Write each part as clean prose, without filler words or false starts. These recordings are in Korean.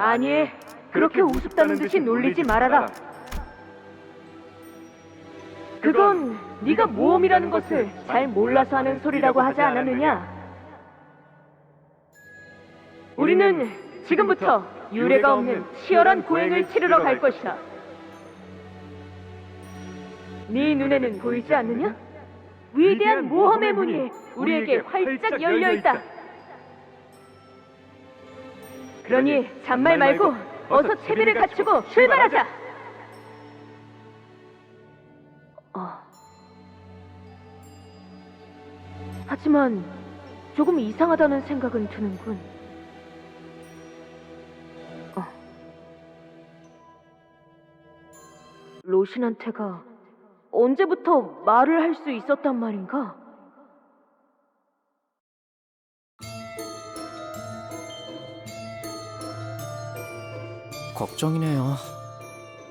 아니, 그렇게 우습다는 듯이 놀리지 말아라. 그건 네가 모험이라는 것을 잘 몰라서 하는 소리라고 하지 않았느냐? 우리는 지금부터 유례가 없는 치열한 고행을 치르러 갈 것이다. 네 눈에는 보이지 않느냐? 위대한 모험의 문이 우리에게 활짝 열려있다. 그러니 잔말 말고 어서 채비를 갖추고 출발하자. 하지만 조금 이상하다는 생각은 드는군. 로신한테가 언제부터 말을 할 수 있었단 말인가? 걱정이네요.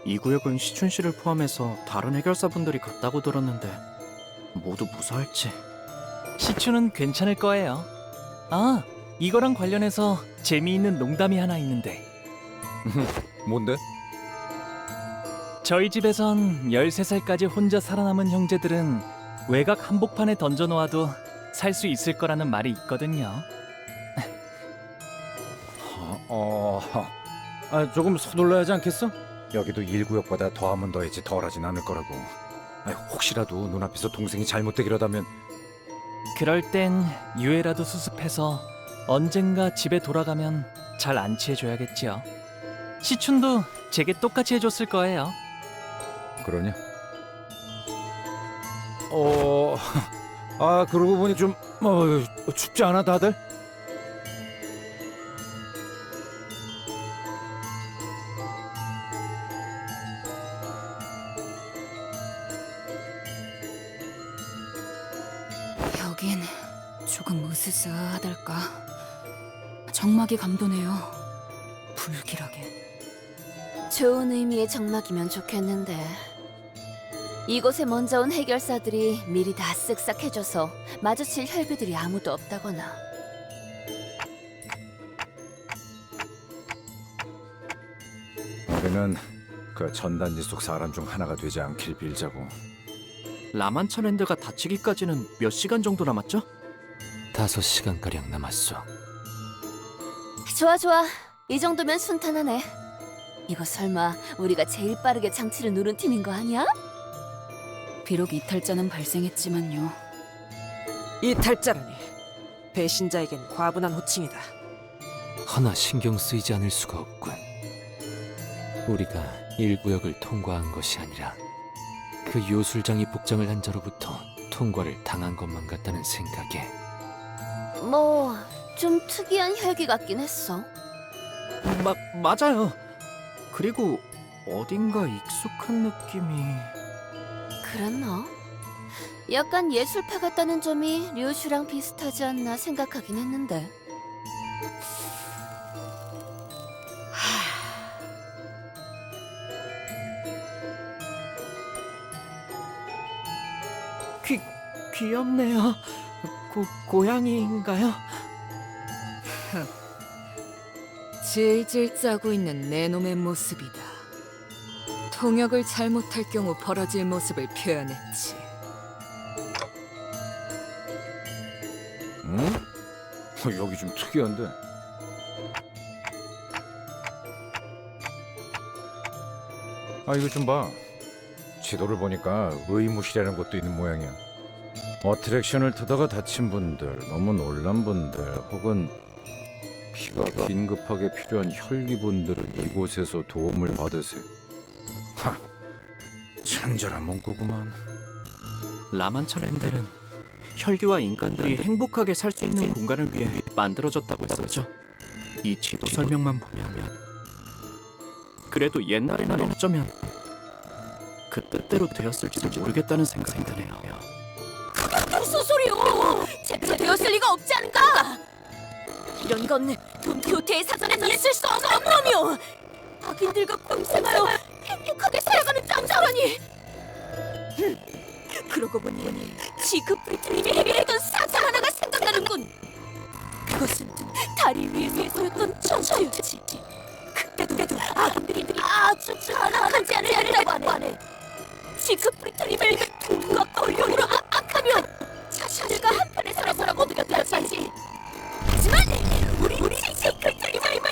이 구역은 시춘 씨를 포함해서 다른 해결사분들이 갔다고 들었는데 모두 무사할지. 시춘은 괜찮을 거예요. 아, 이거랑 관련해서 재미있는 농담이 하나 있는데. 뭔데? 저희 집에선 13살까지 혼자 살아남은 형제들은 외곽 한복판에 던져놓아도 살 수 있을 거라는 말이 있거든요. 조금 서둘러야 하지 않겠어? 여기도 1구역보다 더하면 더했지 덜하진 않을 거라고. 혹시라도 눈앞에서 동생이 잘못되기라다면. 그럴 땐 유해라도 수습해서 언젠가 집에 돌아가면 잘 안치해줘야겠지요. 시춘도 제게 똑같이 해줬을 거예요. 그러냐? 그러고 보니 좀 춥지 않아 다들? 여긴 조금 으스스하달까. 정막이 감도네요. 불길하게. 좋은 의미의 정막이면 좋겠는데 이곳에 먼저 온 해결사들이 미리 다 쓱싹 해줘서 마주칠 혈귀들이 아무도 없다거나. 우리는 그 전단지 속 사람 중 하나가 되지 않길 빌자고. 라만차랜드가 닫히기까지는 몇 시간 정도 남았죠? 5시간가량 남았어. 좋아 좋아, 이 정도면 순탄하네. 이거 설마 우리가 제일 빠르게 장치를 누른 팀인 거 아니야? 비록 이탈자는 발생했지만요. 이탈자라니 배신자에겐 과분한 호칭이다. 하나 신경 쓰이지 않을 수가 없군. 우리가 1구역을 통과한 것이 아니라 그 요술장이 복장을 한 자로부터 통과를 당한 것만 같다는 생각에. 뭐 좀 특이한 혈귀 같긴 했어. 맞아요. 그리고 어딘가 익숙한 느낌이... 그랬나? 약간 예술파 같다는 점이 류슈랑 비슷하지 않나 생각하긴 했는데. 귀엽네요. 고양이인가요? 질질 짜고 있는 내 놈의 모습이다. 통역을 잘못할 경우 벌어질 모습을 표현했지. 응? 여기 좀 특이한데. 이거 좀 봐. 지도를 보니까 의무실이라는 곳도 있는 모양이야. 어트랙션을 타다가 다친 분들, 너무 놀란 분들, 혹은 피가 긴급하게 필요한 혈기분들은 이곳에서 도움을 받으세요. 친절한 문구구만. 라만차랜드는 혈귀와 인간들이 행복하게 살 수 있는 공간을 위해 만들어졌다고 했었죠. 이 지도 설명만 보면. 그래도 옛날에는 어쩌면 그 뜻대로 되었을지도 모르겠다는 생각이 드네요. 무슨 소리요? 제대로 되었을 리가 없지 않은가? 이런 건 돈키호테의 사전에는 있을 수 없는 놈이요. 악인들과 공생하여 행복하게 살아가는 장자라니. 그러고 보니 지그 프리트님이 헤비했던 사상 하나가 생각나는군. 그것은 다리 위에서였던 천사였지. 그런데도 아군들이 아주 잔인하지 않으려고 하네. 지크프리트님을 돈과 권력으로 압박하며 자신들과 한편에 서라고 느꼈다지. 하지만 우리 지크프리트님을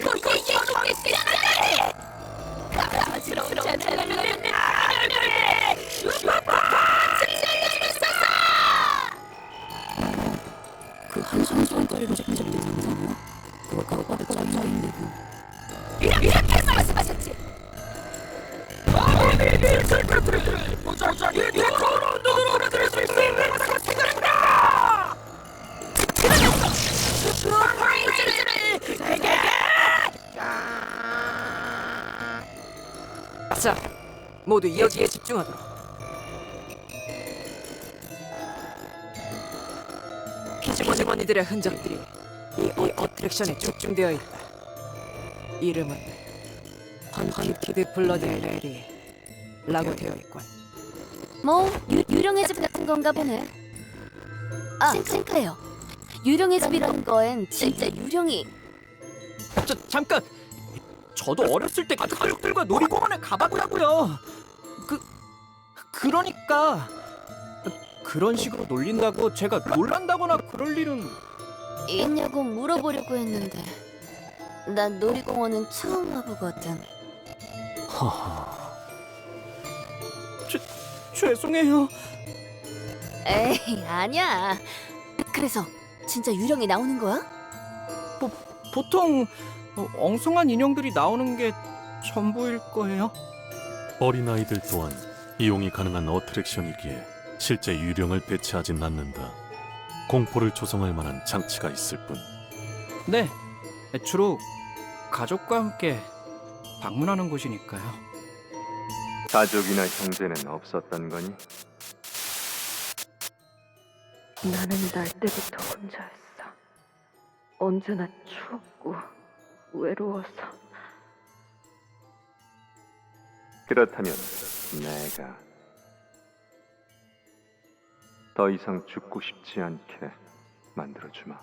결코 이겨주겠지 않아. 가스러운 자들을 그 한손거리로 잡힌 상상은 그것과 바로 짜여있는 이렇게 말씀하셨지. 자, 모두 여기에 집중하도록. 피지모니들의 흔적들이 이 어트랙션에 집중되어 있다. 이름은 헌키드 블러드 레리라고 되어 있군. 뭐 유령의 집 같은 건가 보네. 아, 싱크레요. 유령의 집이란 거엔 진짜 유령이. 잠깐! 저도 어렸을 때 가족들과 놀이공원에 가봤다고요. 그러니까 그런 식으로 놀린다고 제가 놀란다거나 그럴 일은. 있냐고 물어보려고 했는데 난 놀이공원은 처음 와보거든. 허허. 죄송해요. 에이, 아니야. 그래서 진짜 유령이 나오는 거야? 보통 엉성한 인형들이 나오는 게 전부일 거예요. 어린아이들 또한 이용이 가능한 어트랙션이기에 실제 유령을 배치하진 않는다. 공포를 조성할 만한 장치가 있을 뿐. 네, 주로 가족과 함께 방문하는 곳이니까요. 가족이나 형제는 없었던 거니? 나는 날 때부터 혼자였어. 언제나 추웠고 외로워서. 그렇다면 내가 더 이상 죽고 싶지 않게 만들어주마.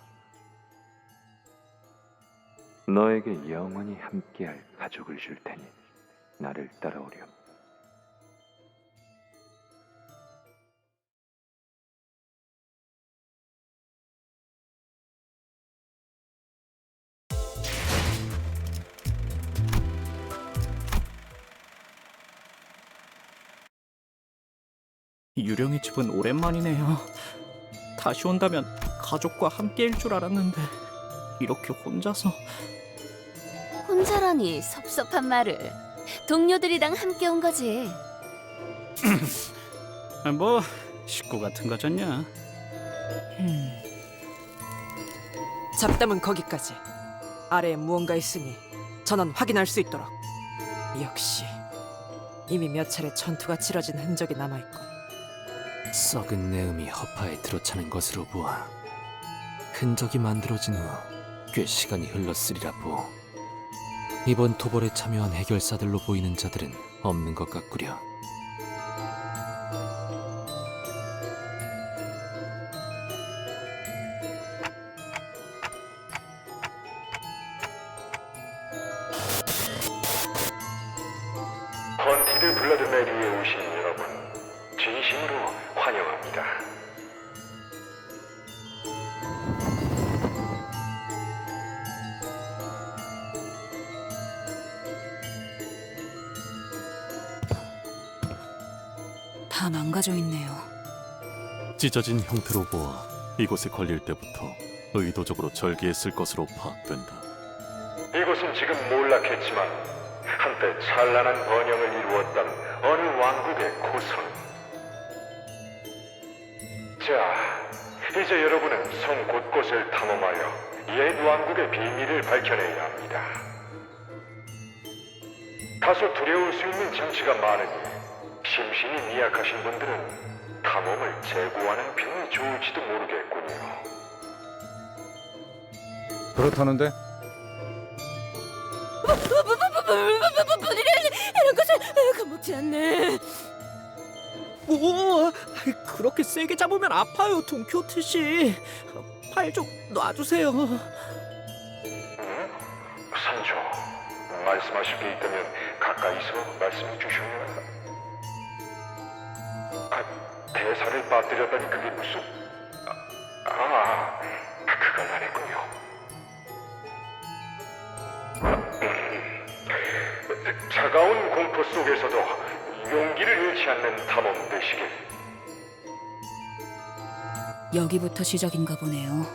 너에게 영원히 함께할 가족을 줄 테니 나를 따라오렴. 유령의 집은 오랜만이네요. 다시 온다면 가족과 함께일 줄 알았는데 이렇게 혼자서. 혼자라니 섭섭한 말을. 동료들이랑 함께 온 거지. 뭐 식구 같은 거잖냐. 잡담은 거기까지. 아래에 무언가 있으니 전원 확인할 수 있도록. 역시 이미 몇 차례 전투가 치러진 흔적이 남아있군. 썩은 내음이 허파에 들어차는 것으로 보아 흔적이 만들어진 후 꽤 시간이 흘렀으리라 보. 이번 토벌에 참여한 해결사들로 보이는 자들은 없는 것 같구려. 헌티드 블러드 메리에 오신 여러분, 진심으로 환영합니다. 다 망가져 있네요. 찢어진 형태로 보아 이곳에 걸릴 때부터 의도적으로 절개했을 것으로 파악된다. 이곳은 지금 몰락했지만 한때 찬란한 번영을 이루었던 어느 왕국의 고성. 자, 이제 여러분은 성 곳곳을 탐험하여 옛 왕국의 비밀을 밝혀내야 합니다. 다소 두려울 수 있는 장치가 많으니 심신이 미약하신 분들은 탐험을 재고하는 편이 좋을지도 모르겠군요. 그렇다는데 이런 것을 겁먹지 않네. 오, 그렇게 세게 잡으면 아파요, 돈키호테 씨. 팔 좀 놔주세요. 산초, 말씀하실 게 있다면 가까이서 말씀해 주셔야. 대사를 빠뜨렸다니 그게 무슨... 그건 아니군요. 차가운 공포 속에서도 용기를 잃지 않는 탐험 되시길. 여기부터 시작인가 보네요.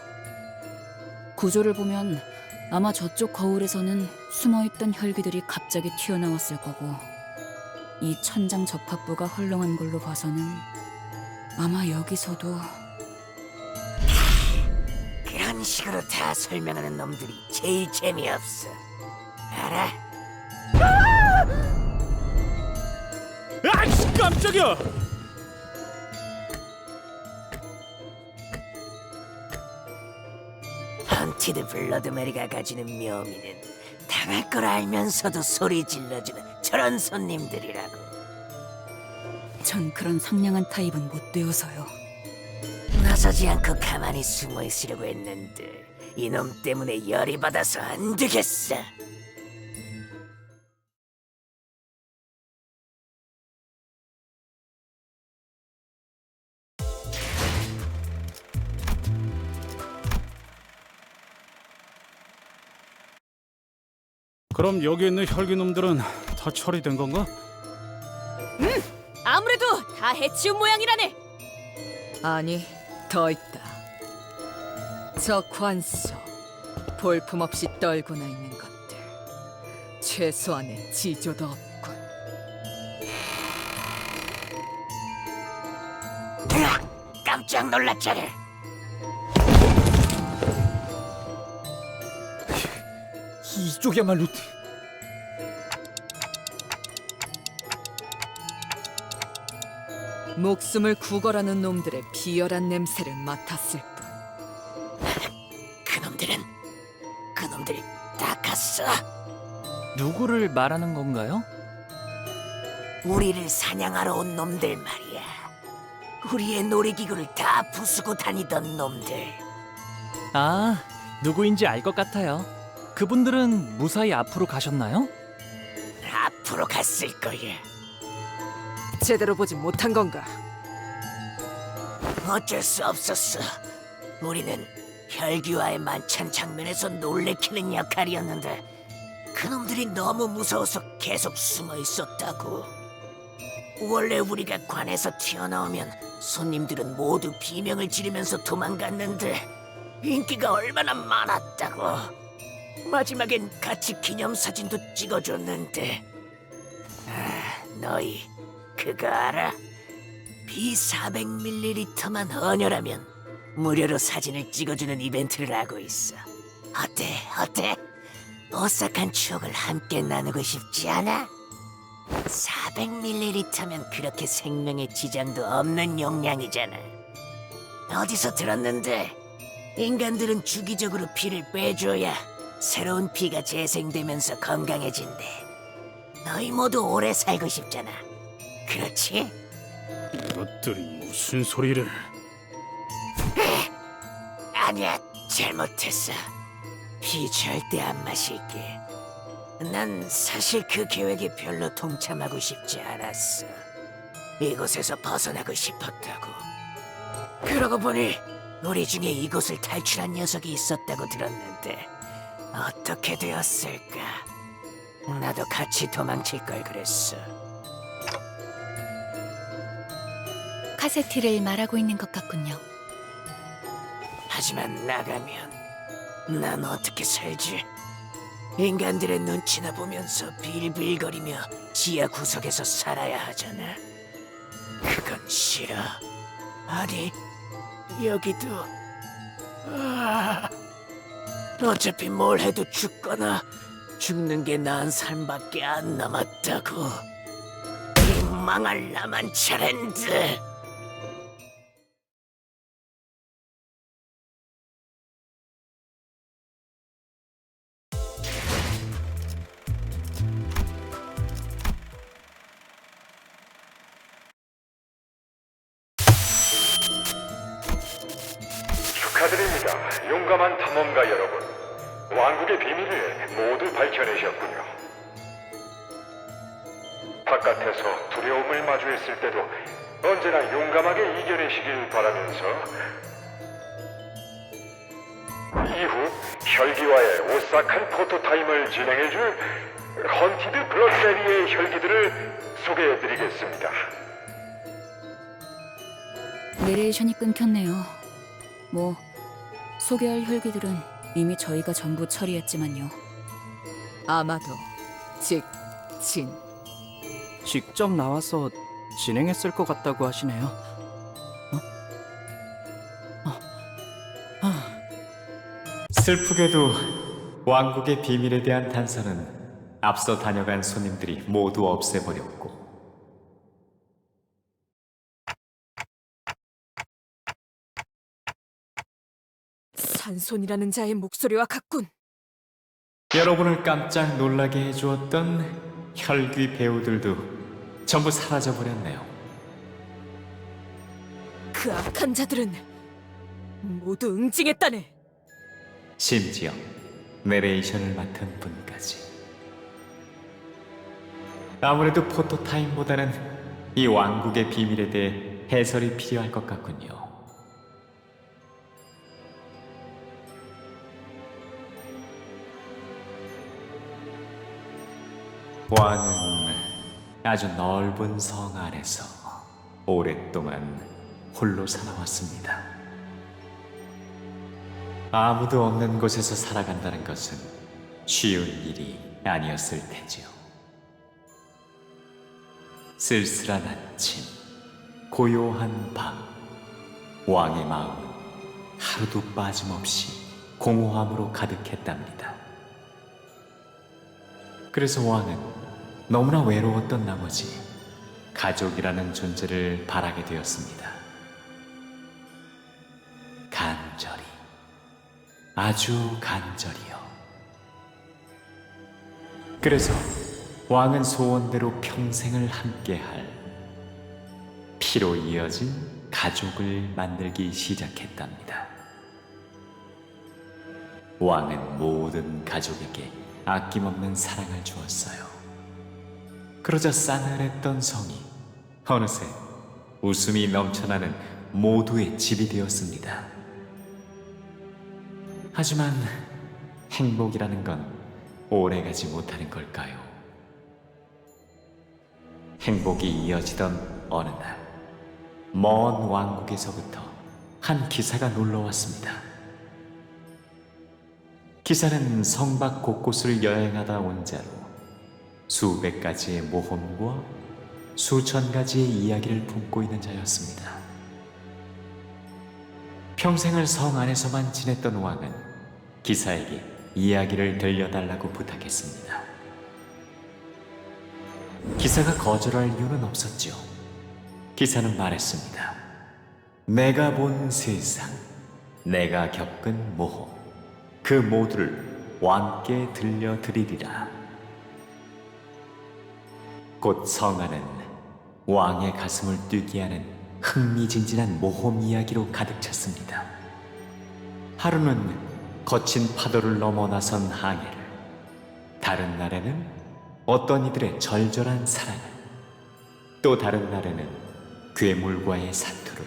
구조를 보면 아마 저쪽 거울에서는 숨어있던 혈기들이 갑자기 튀어나왔을 거고, 이 천장 접합부가 헐렁한 걸로 봐서는 아마 여기서도 그런 식으로 다 설명하는 놈들이 제일 재미없어. 알아? 아이씨, 깜짝이야! 헌티드 블러드메리가 가지는 묘미는 당할 걸 알면서도 소리 질러주는 저런 손님들이라고. 전 그런 상냥한 타입은 못 되어서요. 나서지 않고 가만히 숨어 있으려고 했는데 이놈 때문에 열이 받아서 안 되겠어. 그럼 여기 있는 혈기놈들은 다 처리된 건가? 아무래도 다 해치운 모양이라네. 아니, 더 있다. 저 관소, 볼품없이 떨구나 있는 것들. 최소한의 지조도 없군. 깜짝 놀랐잖아. 이쪽이야말로 목숨을 구걸하는 놈들의 비열한 냄새를 맡았을 뿐. 그놈들이 다 갔어. 누구를 말하는 건가요? 우리를 사냥하러 온 놈들 말이야. 우리의 놀이기구를 다 부수고 다니던 놈들. 아, 누구인지 알 것 같아요. 그분들은 무사히 앞으로 가셨나요? 앞으로 갔을 거야. 제대로 보지 못한 건가? 어쩔 수 없었어. 우리는 혈기와의 만찬 장면에서 놀래키는 역할이었는데 그놈들이 너무 무서워서 계속 숨어 있었다고. 원래 우리가 관에서 튀어나오면 손님들은 모두 비명을 지르면서 도망갔는데 인기가 얼마나 많았다고. 마지막엔 같이 기념사진도 찍어줬는데. 너희 그거 알아? 비 400ml만 헌혈하면 무료로 사진을 찍어주는 이벤트를 하고 있어. 어때? 오싹한 추억을 함께 나누고 싶지 않아? 400ml면 그렇게 생명에 지장도 없는 용량이잖아. 어디서 들었는데 인간들은 주기적으로 피를 빼줘야 새로운 피가 재생되면서 건강해진대. 너희 모두 오래 살고 싶잖아. 그렇지? 이것들이 무슨 소리를... 아니야, 잘못했어. 피 절대 안 마실게. 난 사실 그 계획에 별로 동참하고 싶지 않았어. 이곳에서 벗어나고 싶었다고. 그러고 보니 우리 중에 이곳을 탈출한 녀석이 있었다고 들었는데 어떻게 되었을까? 나도 같이 도망칠 걸 그랬어. 카세티를 말하고 있는 것 같군요. 하지만 나가면 난 어떻게 살지? 인간들의 눈치나 보면서 빌빌거리며 지하 구석에서 살아야 하잖아. 그건 싫어. 아니, 여기도... 어차피 뭘 해도 죽거나 죽는 게 나은 삶밖에 안 남았다고. 이 망할 라만차랜드. 축하드립니다, 용감한 탐험가 여러분. 왕국의 비밀을 모두 밝혀내셨군요. 바깥에서 두려움을 마주했을 때도 언제나 용감하게 이겨내시길 바라면서 이후 혈기와의 오싹한 포토타임을 진행해줄 헌티드 블러드베리의 혈기들을 소개해드리겠습니다. 내레이션이 끊겼네요. 뭐 소개할 혈기들은 이미 저희가 전부 처리했지만요. 아마도 진 직접 나와서 진행했을 것 같다고 하시네요. 슬프게도 왕국의 비밀에 대한 단서는 앞서 다녀간 손님들이 모두 없애버렸고 산손이라는 자의 목소리와 같군. 여러분을 깜짝 놀라게 해주었던 혈귀 배우들도 전부 사라져버렸네요. 그 악한 자들은 모두 응징했다네. 심지어 내레이션을 맡은 분까지. 아무래도 포토타임보다는 이 왕국의 비밀에 대해 해설이 필요할 것 같군요. 왕은 아주 넓은 성 안에서 오랫동안 홀로 살아왔습니다. 아무도 없는 곳에서 살아간다는 것은 쉬운 일이 아니었을 테지요. 쓸쓸한 아침, 고요한 밤, 왕의 마음은 하루도 빠짐없이 공허함으로 가득했답니다. 그래서 왕은 너무나 외로웠던 나머지 가족이라는 존재를 바라게 되었습니다. 간절히, 아주 간절히요. 그래서 왕은 소원대로 평생을 함께할 피로 이어진 가족을 만들기 시작했답니다. 왕은 모든 가족에게 아낌없는 사랑을 주었어요. 그러자 싸늘했던 성이 어느새 웃음이 넘쳐나는 모두의 집이 되었습니다. 하지만 행복이라는 건 오래가지 못하는 걸까요? 행복이 이어지던 어느 날, 먼 왕국에서부터 한 기사가 놀러왔습니다. 기사는 성 밖 곳곳을 여행하다 온 자로 수백 가지의 모험과 수천 가지의 이야기를 품고 있는 자였습니다. 평생을 성 안에서만 지냈던 왕은 기사에게 이야기를 들려달라고 부탁했습니다. 기사가 거절할 이유는 없었죠. 기사는 말했습니다. 내가 본 세상, 내가 겪은 모험, 그 모두를 왕께 들려드리리라. 곧 성안은 왕의 가슴을 뛰게 하는 흥미진진한 모험 이야기로 가득 찼습니다. 하루는 거친 파도를 넘어 나선 항해를, 다른 날에는 어떤 이들의 절절한 사랑을, 또 다른 날에는 괴물과의 사투를.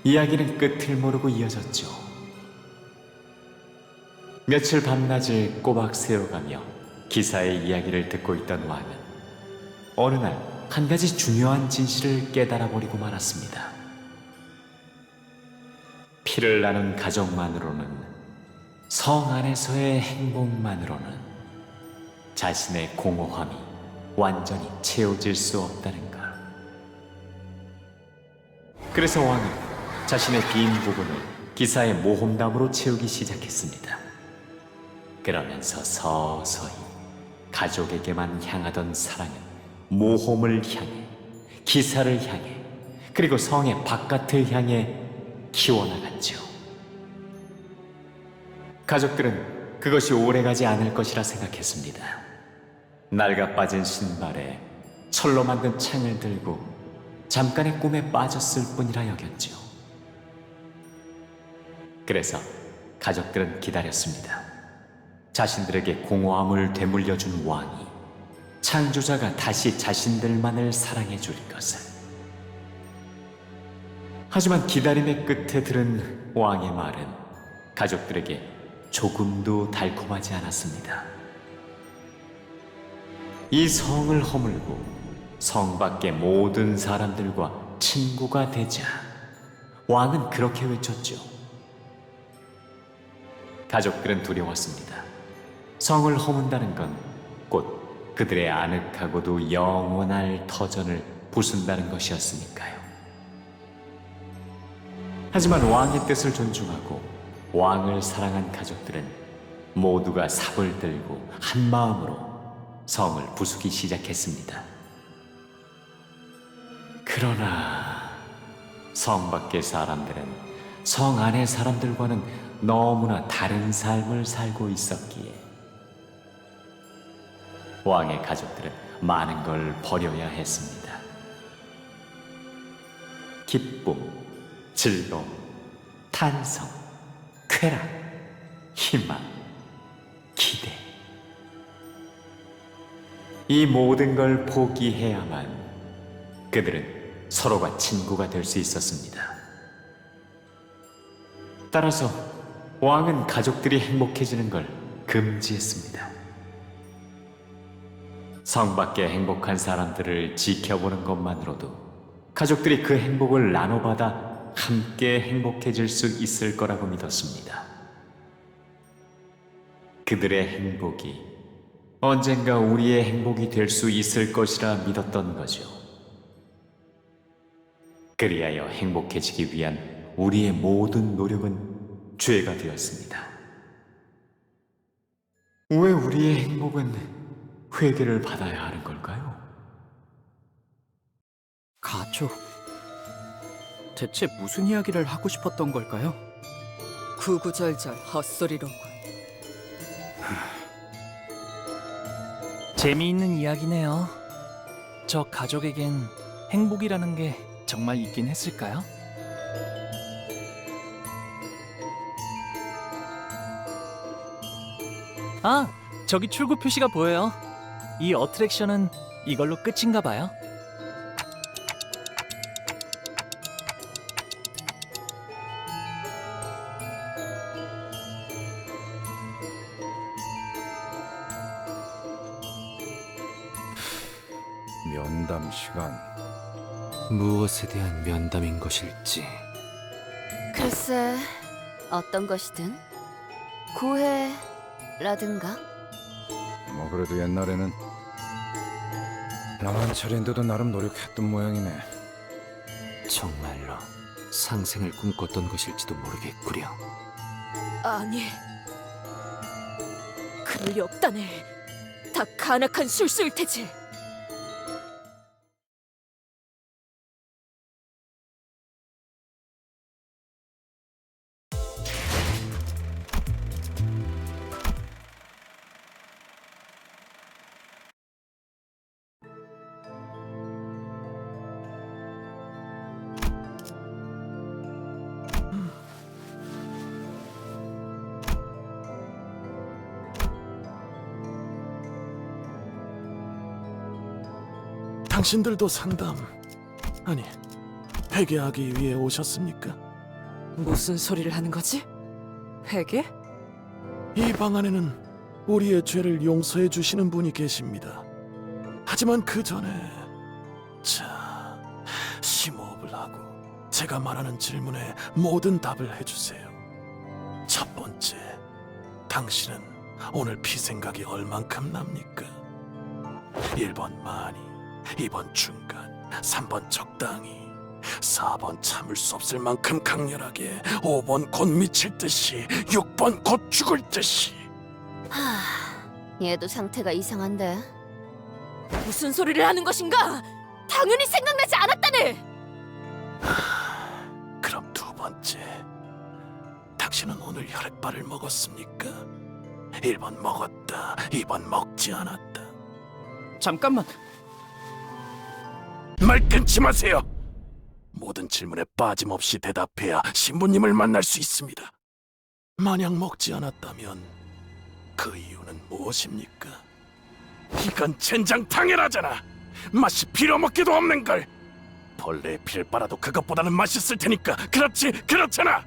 이야기는 끝을 모르고 이어졌죠. 며칠 밤낮을 꼬박 세워가며 기사의 이야기를 듣고 있던 왕은 어느 날 한 가지 중요한 진실을 깨달아 버리고 말았습니다. 피를 나눈 가족만으로는, 성 안에서의 행복만으로는 자신의 공허함이 완전히 채워질 수 없다는 걸. 그래서 왕은 자신의 빈 부분을 기사의 모험담으로 채우기 시작했습니다. 그러면서 서서히 가족에게만 향하던 사랑은 모험을 향해, 기사를 향해, 그리고 성의 바깥을 향해 키워나갔죠. 가족들은 그것이 오래가지 않을 것이라 생각했습니다. 낡아 빠진 신발에 철로 만든 창을 들고 잠깐의 꿈에 빠졌을 뿐이라 여겼죠. 그래서 가족들은 기다렸습니다. 자신들에게 공허함을 되물려준 왕이 창조자가 다시 자신들만을 사랑해 줄 것을. 하지만 기다림의 끝에 들은 왕의 말은 가족들에게 조금도 달콤하지 않았습니다. 이 성을 허물고 성 밖의 모든 사람들과 친구가 되자 왕은 그렇게 외쳤죠. 가족들은 두려웠습니다. 성을 허문다는 건 곧 그들의 아늑하고도 영원할 터전을 부순다는 것이었으니까요. 하지만 왕의 뜻을 존중하고 왕을 사랑한 가족들은 모두가 삽을 들고 한 마음으로 성을 부수기 시작했습니다. 그러나 성 밖의 사람들은 성 안의 사람들과는 너무나 다른 삶을 살고 있었기에 왕의 가족들은 많은 걸 버려야 했습니다. 기쁨, 즐거움, 탄성, 쾌락, 희망, 기대. 이 모든 걸 포기해야만 그들은 서로가 친구가 될 수 있었습니다. 따라서 왕은 가족들이 행복해지는 걸 금지했습니다. 성 밖의 행복한 사람들을 지켜보는 것만으로도 가족들이 그 행복을 나눠받아 함께 행복해질 수 있을 거라고 믿었습니다. 그들의 행복이 언젠가 우리의 행복이 될 수 있을 것이라 믿었던 거죠. 그리하여 행복해지기 위한 우리의 모든 노력은 죄가 되었습니다. 왜 우리의 행복은 회개를 받아야 하는 걸까요? 가족. 대체 무슨 이야기를 하고 싶었던 걸까요? 구구절절 헛소리로군. 재미있는 이야기네요. 저 가족에겐 행복이라는 게 정말 있긴 했을까요? 아, 저기 출구 표시가 보여요. 이 어트랙션은 이걸로 끝인가 봐요. 면담 시간. 무엇에 대한 면담인 것일지. 글쎄, 어떤 것이든 고해라든가. 뭐 그래도 옛날에는 나만 차린데도 나름 노력했던 모양이네. 정말로 상생을 꿈꿨던 것일지도 모르겠구려. 아니, 그럴 리 없다네. 다 간악한 술수일 테지. 당신들도 상담, 아니, 회개하기 위해 오셨습니까? 무슨 소리를 하는 거지? 회개? 이 방 안에는 우리의 죄를 용서해 주시는 분이 계십니다. 하지만 그 전에 자, 심호흡을 하고 제가 말하는 질문에 모든 답을 해주세요. 첫 번째, 당신은 오늘 피 생각이 얼만큼 납니까? 1번 많이, 2번 중간, 3번 적당히, 4번 참을 수 없을 만큼 강렬하게, 5번 곧 미칠 듯이, 6번 곧 죽을 듯이. 얘도 상태가 이상한데. 무슨 소리를 하는 것인가? 당연히 생각나지 않았다네. 그럼 두 번째, 당신은 오늘 혈액발을 먹었습니까? 1번 먹었다, 2번 먹지 않았다. 잠깐만. 말 끊지 마세요. 모든 질문에 빠짐없이 대답해야 신부님을 만날 수 있습니다. 만약 먹지 않았다면 그 이유는 무엇입니까? 이건 젠장 당연하잖아. 맛이 빌어먹기도 없는 걸. 벌레의 피를 빨아도 그것보다는 맛있을 테니까. 그렇지, 그렇잖아.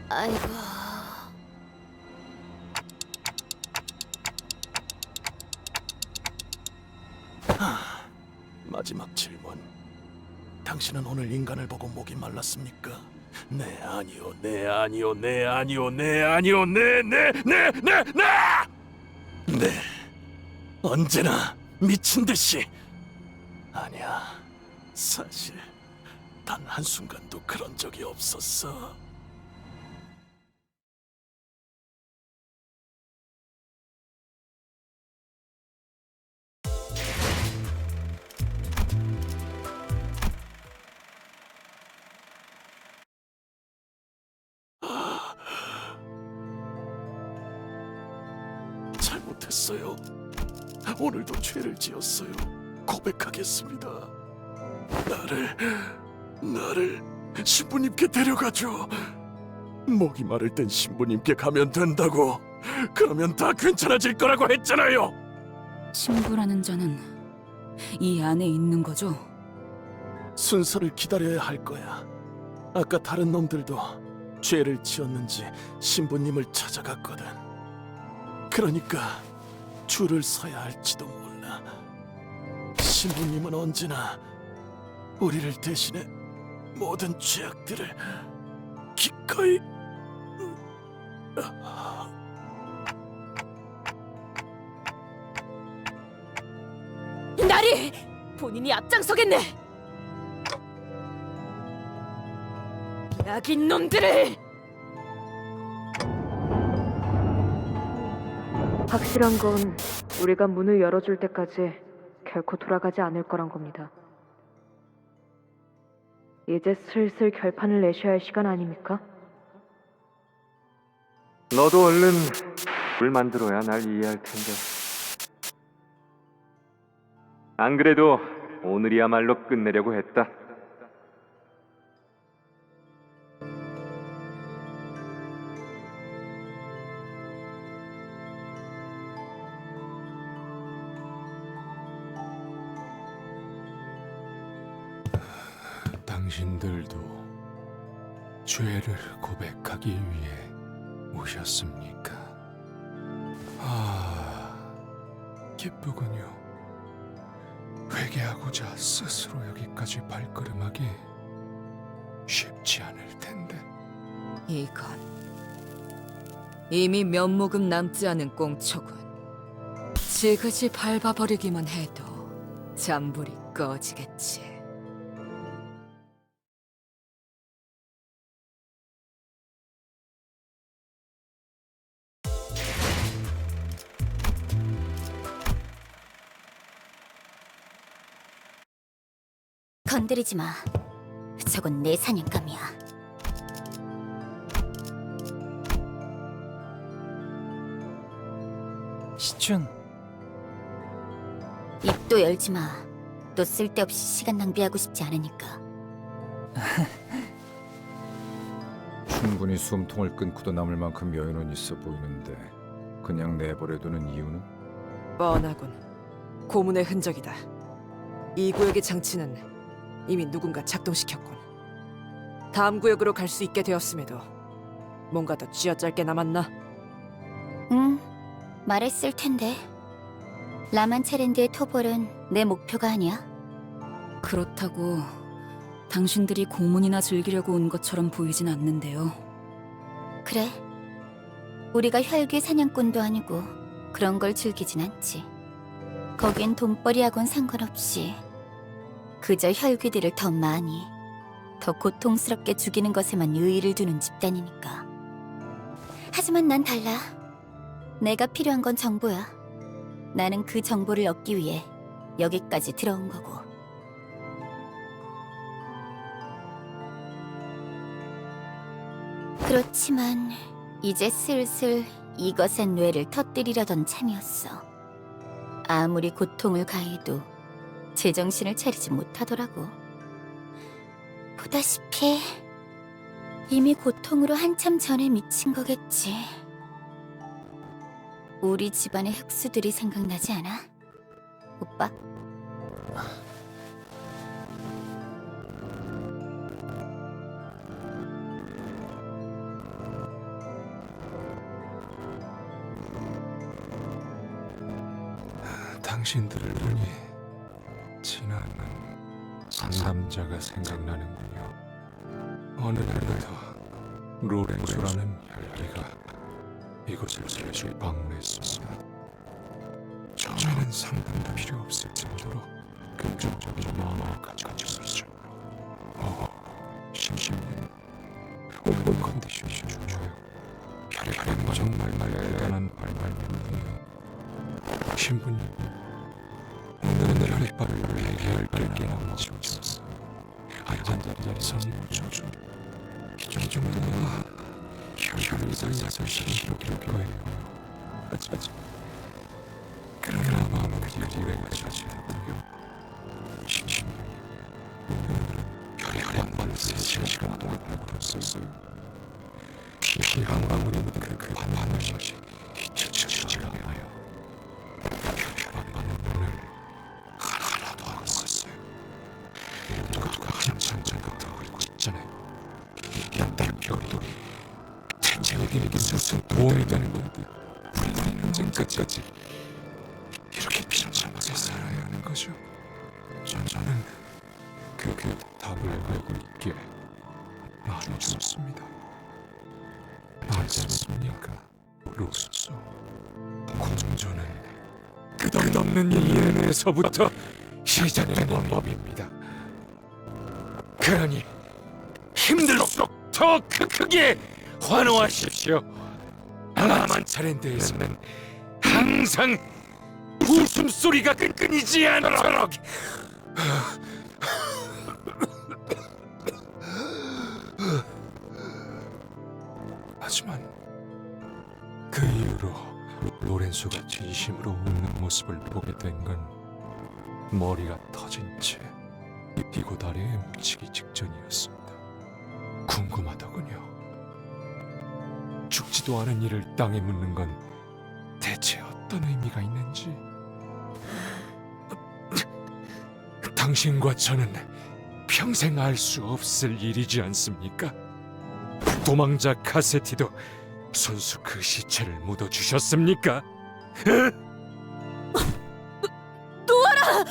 아이고. 마지막 질문. 당신은 오늘 인간을 보고 목이 말랐습니까? 네, 아니요, 네, 아니요, 네, 아니요, 네, 아니요, 네, 네, 네, 네, 네. 네, 언제나 미친 듯이. 아니야, 사실 단 한순간도 그런 적이 없었어. 잘못했어요. 오늘도 죄를 지었어요. 고백하겠습니다. 나를 신부님께 데려가줘. 목이 마를 땐 신부님께 가면 된다고. 그러면 다 괜찮아질 거라고 했잖아요. 신부라는 자는 이 안에 있는 거죠? 순서를 기다려야 할 거야. 아까 다른 놈들도 죄를 지었는지 신부님을 찾아갔거든. 그러니까 줄을 서야 할지도 몰라. 신부님은 언제나 우리를 대신해 모든 죄악들을 기꺼이. 나리! 본인이 앞장서겠네! 악인 놈들을! 확실한 건 우리가 문을 열어줄 때까지 결코 돌아가지 않을 거란 겁니다. 이제 슬슬 결판을 내셔야 할 시간 아닙니까? 너도 얼른 물 만들어야 날 이해할 텐데. 안 그래도 오늘이야말로 끝내려고 했다. 당신들도 죄를 고백하기 위해 오셨습니까? 기쁘군요. 회개하고자 스스로 여기까지 발걸음하기 쉽지 않을 텐데. 이건 이미 면목은 남지 않은 꽁초군. 지그지 밟아버리기만 해도 잔불이 꺼지겠지. 건드리지 마. 저건 내 사냥감이야. 시춘, 입도 열지 마. 또 쓸데없이 시간 낭비하고 싶지 않으니까. 충분히 숨통을 끊고도 남을 만큼 여유는 있어 보이는데 그냥 내버려두는 이유는? 뻔하군. 고문의 흔적이다. 이 구역의 장치는 이미 누군가 작동시켰군. 다음 구역으로 갈 수 있게 되었음에도 뭔가 더 쥐어짤 게 남았나? 응, 말했을 텐데. 라만체랜드의 토벌은 내 목표가 아니야. 그렇다고 당신들이 고문이나 즐기려고 온 것처럼 보이진 않는데요. 그래. 우리가 혈귀 사냥꾼도 아니고 그런 걸 즐기진 않지. 거긴 돈벌이하고는 상관없이 그저 혈귀들을 더 많이, 더 고통스럽게 죽이는 것에만 의의를 두는 집단이니까. 하지만 난 달라. 내가 필요한 건 정보야. 나는 그 정보를 얻기 위해 여기까지 들어온 거고. 그렇지만 이제 슬슬 이것의 뇌를 터뜨리려던 참이었어. 아무리 고통을 가해도 제정신을 차리지 못하더라고. 보다시피 이미 고통으로 한참 전에 미친 거겠지. 우리 집안의 흑수들이 생각나지 않아? 오빠. 당신들을 보니 지나는 상남자가 생각나는군요. 어느 날부터 로렌조라는 혈기가 이곳을 슬슬 방문했습니다. 처음에는 상담도 필요 없을 정도로 긍정적인 마음을 가지고 있었죠. 심심해. 오늘 컨디션이 좋아요. 혈액은 정말 대단한 발발이에요. 신부님, 오늘은 혈액발을 해결할 게 남지고 있었어. 앉아자리에서 멈춰줘. 이 정도가 혈액을 살려서 신기록일 거예요. 그러나 마음은 그리에 가지 않고요. 심심해. 오늘은 혈액발을 3시간 동안 불었었어요. 피한 방울이 묻은 그 바늘이 잊혀지지가 않아요. 혈액발은 오늘 하나도 안 썼어요. 누가 한참 전부터 흐르고 있잖아요. 양달별이 대체에게 무슨 도움이 되는 건데 우리는 언제까지 이렇게 비참하게 살아야 하는 거죠? 저는 그 답을 알고 있기에 말이 없습니다. 말씀입니까? 로소. 공존은 끝없는 이해에서부터 시작되는 법입니다. 그러니 힘들수록 더 크게 환호하십시오. 아만차랜드에서는 항상 웃음소리가 끊이지 않도록. 하지만 그 이후로 로렌소가 진심으로 웃는 모습을 보게 된 건 머리가 터진 채 이곳 아래에 묻히기 직전이었습니다. 궁금하더군요. 죽지도 않은 이를 땅에 묻는 건 대체 어떤 의미가 있는지. 당신과 저는 평생 알 수 없을 일이지 않습니까? 도망자 카세티도 손수 그 시체를 묻어주셨습니까? 놓아라!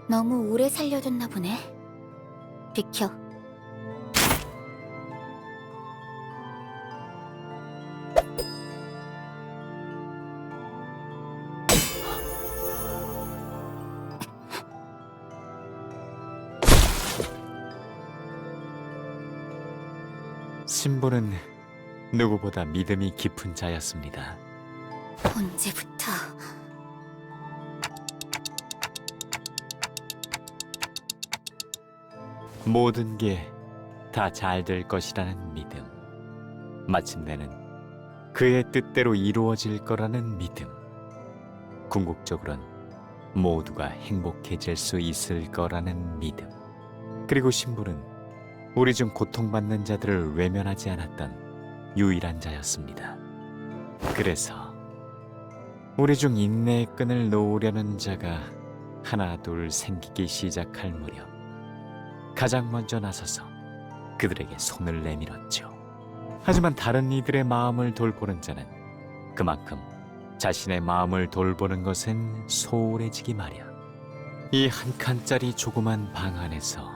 너무 오래 살려줬나 보네. 비켜. 신부는 누구보다 믿음이 깊은 자였습니다. 언제부터? 모든 게 다 잘 될 것이라는 믿음. 마침내는 그의 뜻대로 이루어질 거라는 믿음. 궁극적으론 모두가 행복해질 수 있을 거라는 믿음. 그리고 신부는 우리 중 고통받는 자들을 외면하지 않았던 유일한 자였습니다. 그래서 우리 중 인내의 끈을 놓으려는 자가 하나 둘 생기기 시작할 무렵 가장 먼저 나서서 그들에게 손을 내밀었죠. 하지만 다른 이들의 마음을 돌보는 자는 그만큼 자신의 마음을 돌보는 것엔 소홀해지기 마련. 이 한 칸짜리 조그만 방 안에서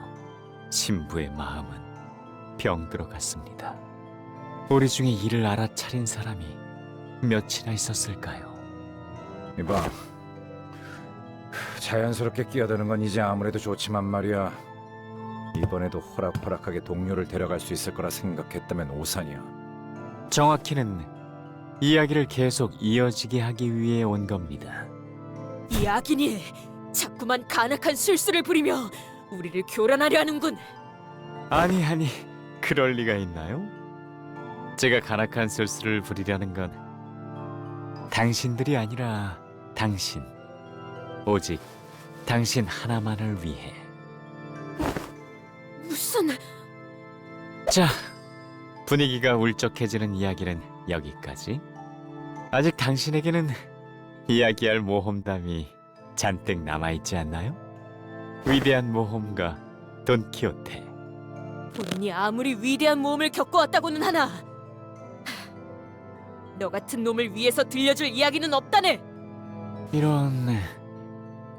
신부의 마음은 병들어 갔습니다. 우리 중에 이를 알아차린 사람이 몇이나 있었을까요? 이봐, 자연스럽게 끼어드는 건 이제 아무래도 좋지만 말이야, 이번에도 호락호락하게 동료를 데려갈 수 있을 거라 생각했다면 오산이야. 정확히는 이야기를 계속 이어지게 하기 위해 온 겁니다. 이 악인이 자꾸만 간악한 술수를 부리며 우리를 교란하려 하는군. 아니, 그럴 리가 있나요? 제가 간악한 술수를 부리려는 건 당신들이 아니라 당신, 오직 당신 하나만을 위해. 무슨... 자, 분위기가 울적해지는 이야기는 여기까지. 아직 당신에게는 이야기할 모험담이 잔뜩 남아있지 않나요? 위대한 모험가 돈키호테. 본인이 아무리 위대한 모험을 겪어왔다고는 하나 너 같은 놈을 위해서 들려줄 이야기는 없다네. 이런...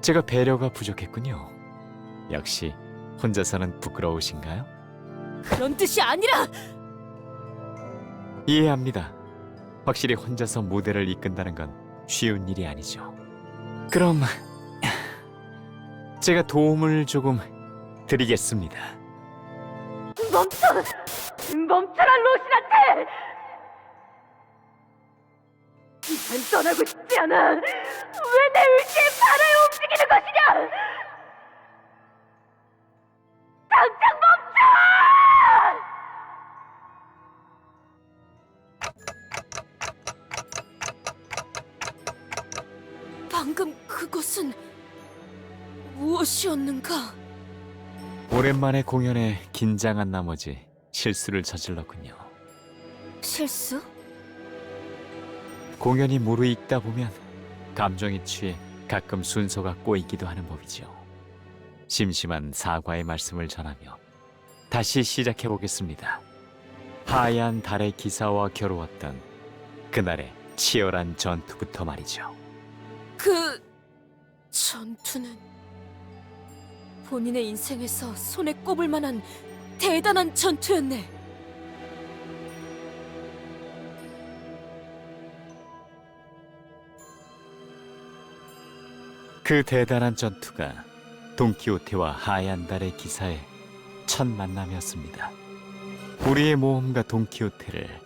제가 배려가 부족했군요. 역시 혼자서는 부끄러우신가요? 그런 뜻이 아니라 이해합니다. 확실히 혼자서 무대를 이끈다는 건 쉬운 일이 아니죠. 그럼 제가 도움을 조금 드리겠습니다. 멈춰라 로신한테! 난 떠나고 싶지 않아. 왜 내 의지에 발을 움직이는 것이냐? 당장 멈춰! 방금 그것은 무엇이었는가? 오랜만에 공연에 긴장한 나머지 실수를 저질렀군요. 실수? 공연이 무르익다 보면 감정에 취해 가끔 순서가 꼬이기도 하는 법이죠. 심심한 사과의 말씀을 전하며 다시 시작해보겠습니다. 하얀 달의 기사와 겨루었던 그날의 치열한 전투부터 말이죠. 그 전투는 본인의 인생에서 손에 꼽을 만한 대단한 전투였네. 그 대단한 전투가 돈키호테와 하얀 달의 기사의 첫 만남이었습니다. 우리의 모험가 돈키호테를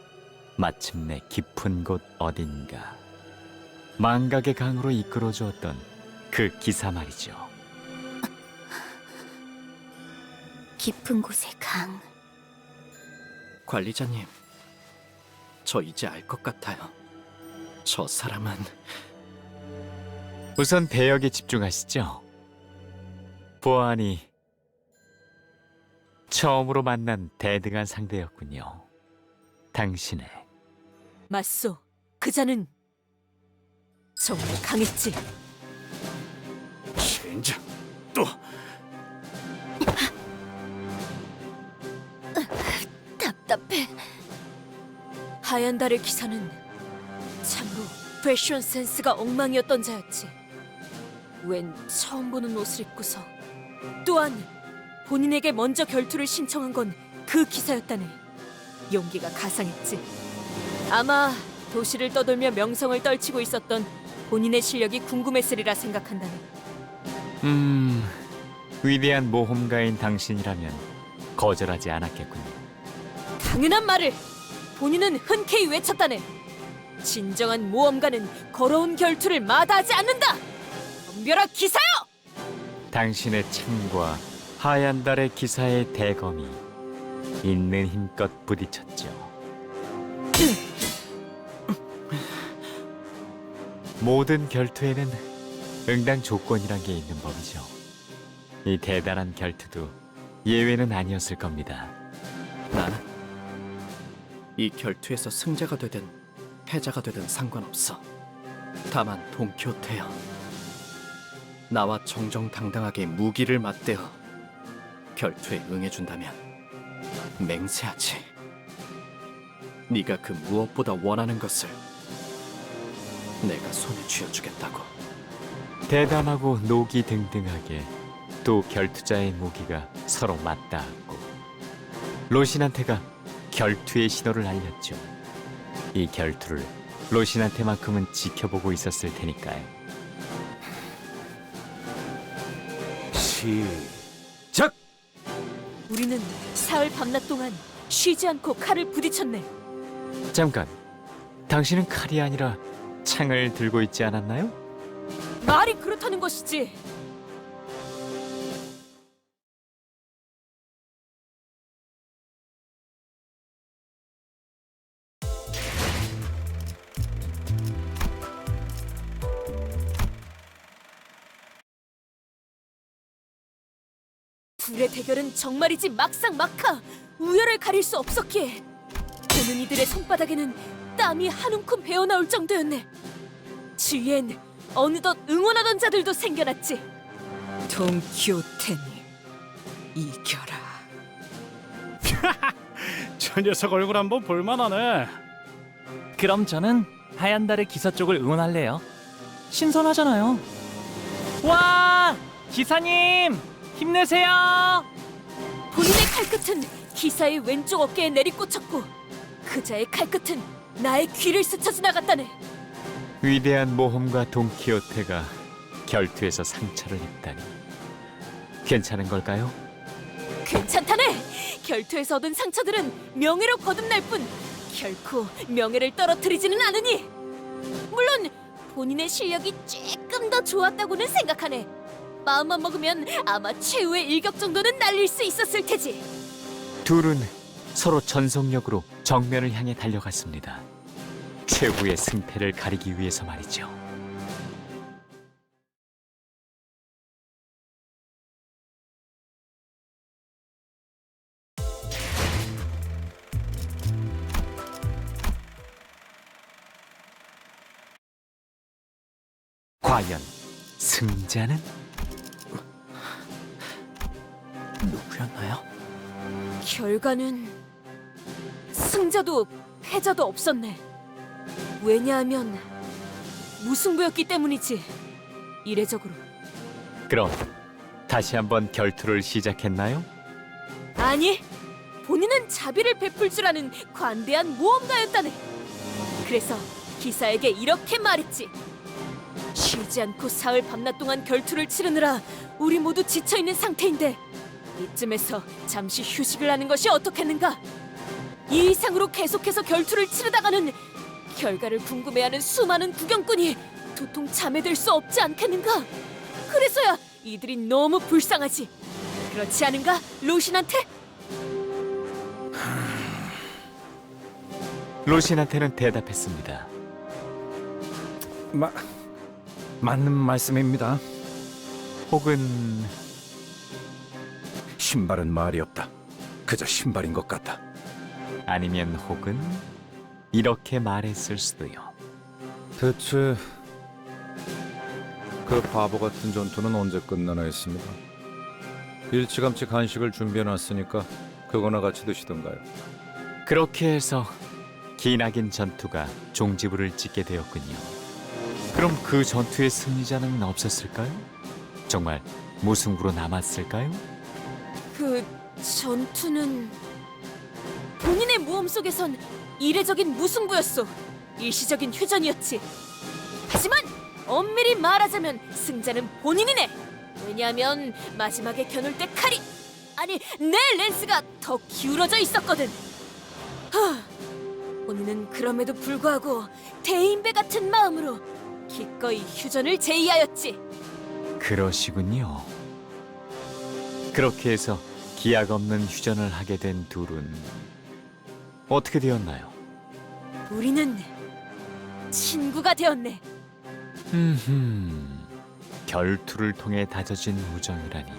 마침내 깊은 곳 어딘가 망각의 강으로 이끌어 주었던 그 기사 말이죠. 깊은 곳의 강. 관리자님, 저 이제 알 것 같아요. 저 사람은 우선 대역에 집중하시죠. 보아하니 처음으로 만난 대등한 상대였군요. 당신의 맞소. 그자는 정말 강했지. 젠장, 또 답답해. 하얀 달의 기사는 참으로 패션 센스가 엉망이었던 자였지. 웬 처음 보는 옷을 입고서 또한 본인에게 먼저 결투를 신청한 건 그 기사였다네. 용기가 가상했지. 아마 도시를 떠돌며 명성을 떨치고 있었던 본인의 실력이 궁금했으리라 생각한다네. 위대한 모험가인 당신이라면 거절하지 않았겠군요. 당연한 말을 본인은 흔쾌히 외쳤다네. 진정한 모험가는 걸어온 결투를 마다하지 않는다. 덤벼라 기사여! 당신의 창과 하얀 달의 기사의 대검이 있는 힘껏 부딪혔죠. 모든 결투에는 응당 조건이란 게 있는 법이죠. 이 대단한 결투도 예외는 아니었을 겁니다. 나는 이 결투에서 승자가 되든 패자가 되든 상관없어. 다만 돈키호테여, 나와 정정당당하게 무기를 맞대어 결투에 응해준다면 맹세하지. 네가 그 무엇보다 원하는 것을 내가 손에 쥐어주겠다고. 대담하고 노기 등등하게 또 결투자의 무기가 서로 맞닿았고 로신한테가 결투의 신호를 알렸죠. 이 결투를 로신한테만큼은 지켜보고 있었을 테니까요. 시작! 우리는 사흘 밤낮 동안 쉬지 않고 칼을 부딪혔네. 잠깐, 당신은 칼이 아니라 창을 들고 있지 않았나요? 말이 그렇다는 것이지. 둘의 대결은 정말이지 막상막하. 우열을 가릴 수 없었기에 보는 이들의 손바닥에는 땀이 한 움큼 배어나올 정도였네. 주위엔 어느덧 응원하던 자들도 생겨났지. 돈키호테니 이겨라. 저 녀석 얼굴 한번 볼만하네. 그럼 저는 하얀 달의 기사 쪽을 응원할래요. 신선하잖아요. 와! 기사님! 힘내세요! 본인의 칼끝은 기사의 왼쪽 어깨에 내리꽂혔고 그자의 칼끝은 나의 귀를 스쳐 지나갔다네. 위대한 모험가 돈키호테가 결투에서 상처를 입다니 괜찮은 걸까요? 괜찮다네. 결투에서 얻은 상처들은 명예로 거듭날 뿐 결코 명예를 떨어뜨리지는 않으니. 물론 본인의 실력이 조금 더 좋았다고는 생각하네. 마음만 먹으면 아마 최후의 일격 정도는 날릴 수 있었을 테지. 둘은 서로 전속력으로 정면을 향해 달려갔습니다. 최후의 승패를 가리기 위해서 말이죠. 과연 승자는? 누구였나요? 결과는 승자도 패자도 없었네. 왜냐하면 무승부였기 때문이지. 이례적으로. 그럼 다시 한번 결투를 시작했나요? 아니, 본인은 자비를 베풀 줄 아는 관대한 모험가였다네. 그래서 기사에게 이렇게 말했지. 쉬지 않고 사흘 밤낮 동안 결투를 치르느라 우리 모두 지쳐있는 상태인데 이쯤에서 잠시 휴식을 하는 것이 어떻겠는가? 이 이상으로 계속해서 결투를 치르다가는 결과를 궁금해하는 수많은 구경꾼이 도통 잠에들 수 없지 않겠는가? 그래서야 이들이 너무 불쌍하지. 그렇지 않은가, 로신한테? 로신한테는 대답했습니다. 맞는 말씀입니다. 혹은 신발은 말이 없다. 그저 신발인 것 같다. 아니면 혹은 이렇게 말했을 수도요. 대체 그 바보 같은 전투는 언제 끝나나 했습니다. 일찌감치 간식을 준비해놨으니까 그거나 같이 드시던가요. 그렇게 해서 기나긴 전투가 종지부를 찍게 되었군요. 그럼 그 전투의 승리자는 없었을까요? 정말 무승부로 남았을까요? 그 전투는 본인의 모험 속에선 이례적인 무승부였어. 일시적인 휴전이었지. 하지만 엄밀히 말하자면 승자는 본인이네. 왜냐하면 마지막에 겨눌 때 칼이 아니 내 렌스가 더 기울어져 있었거든. 본인은 그럼에도 불구하고 대인배 같은 마음으로 기꺼이 휴전을 제의하였지. 그러시군요. 그렇게 해서 기약 없는 휴전을 하게 된 둘은 어떻게 되었나요? 우리는 친구가 되었네. 결투를 통해 다져진 우정이라니.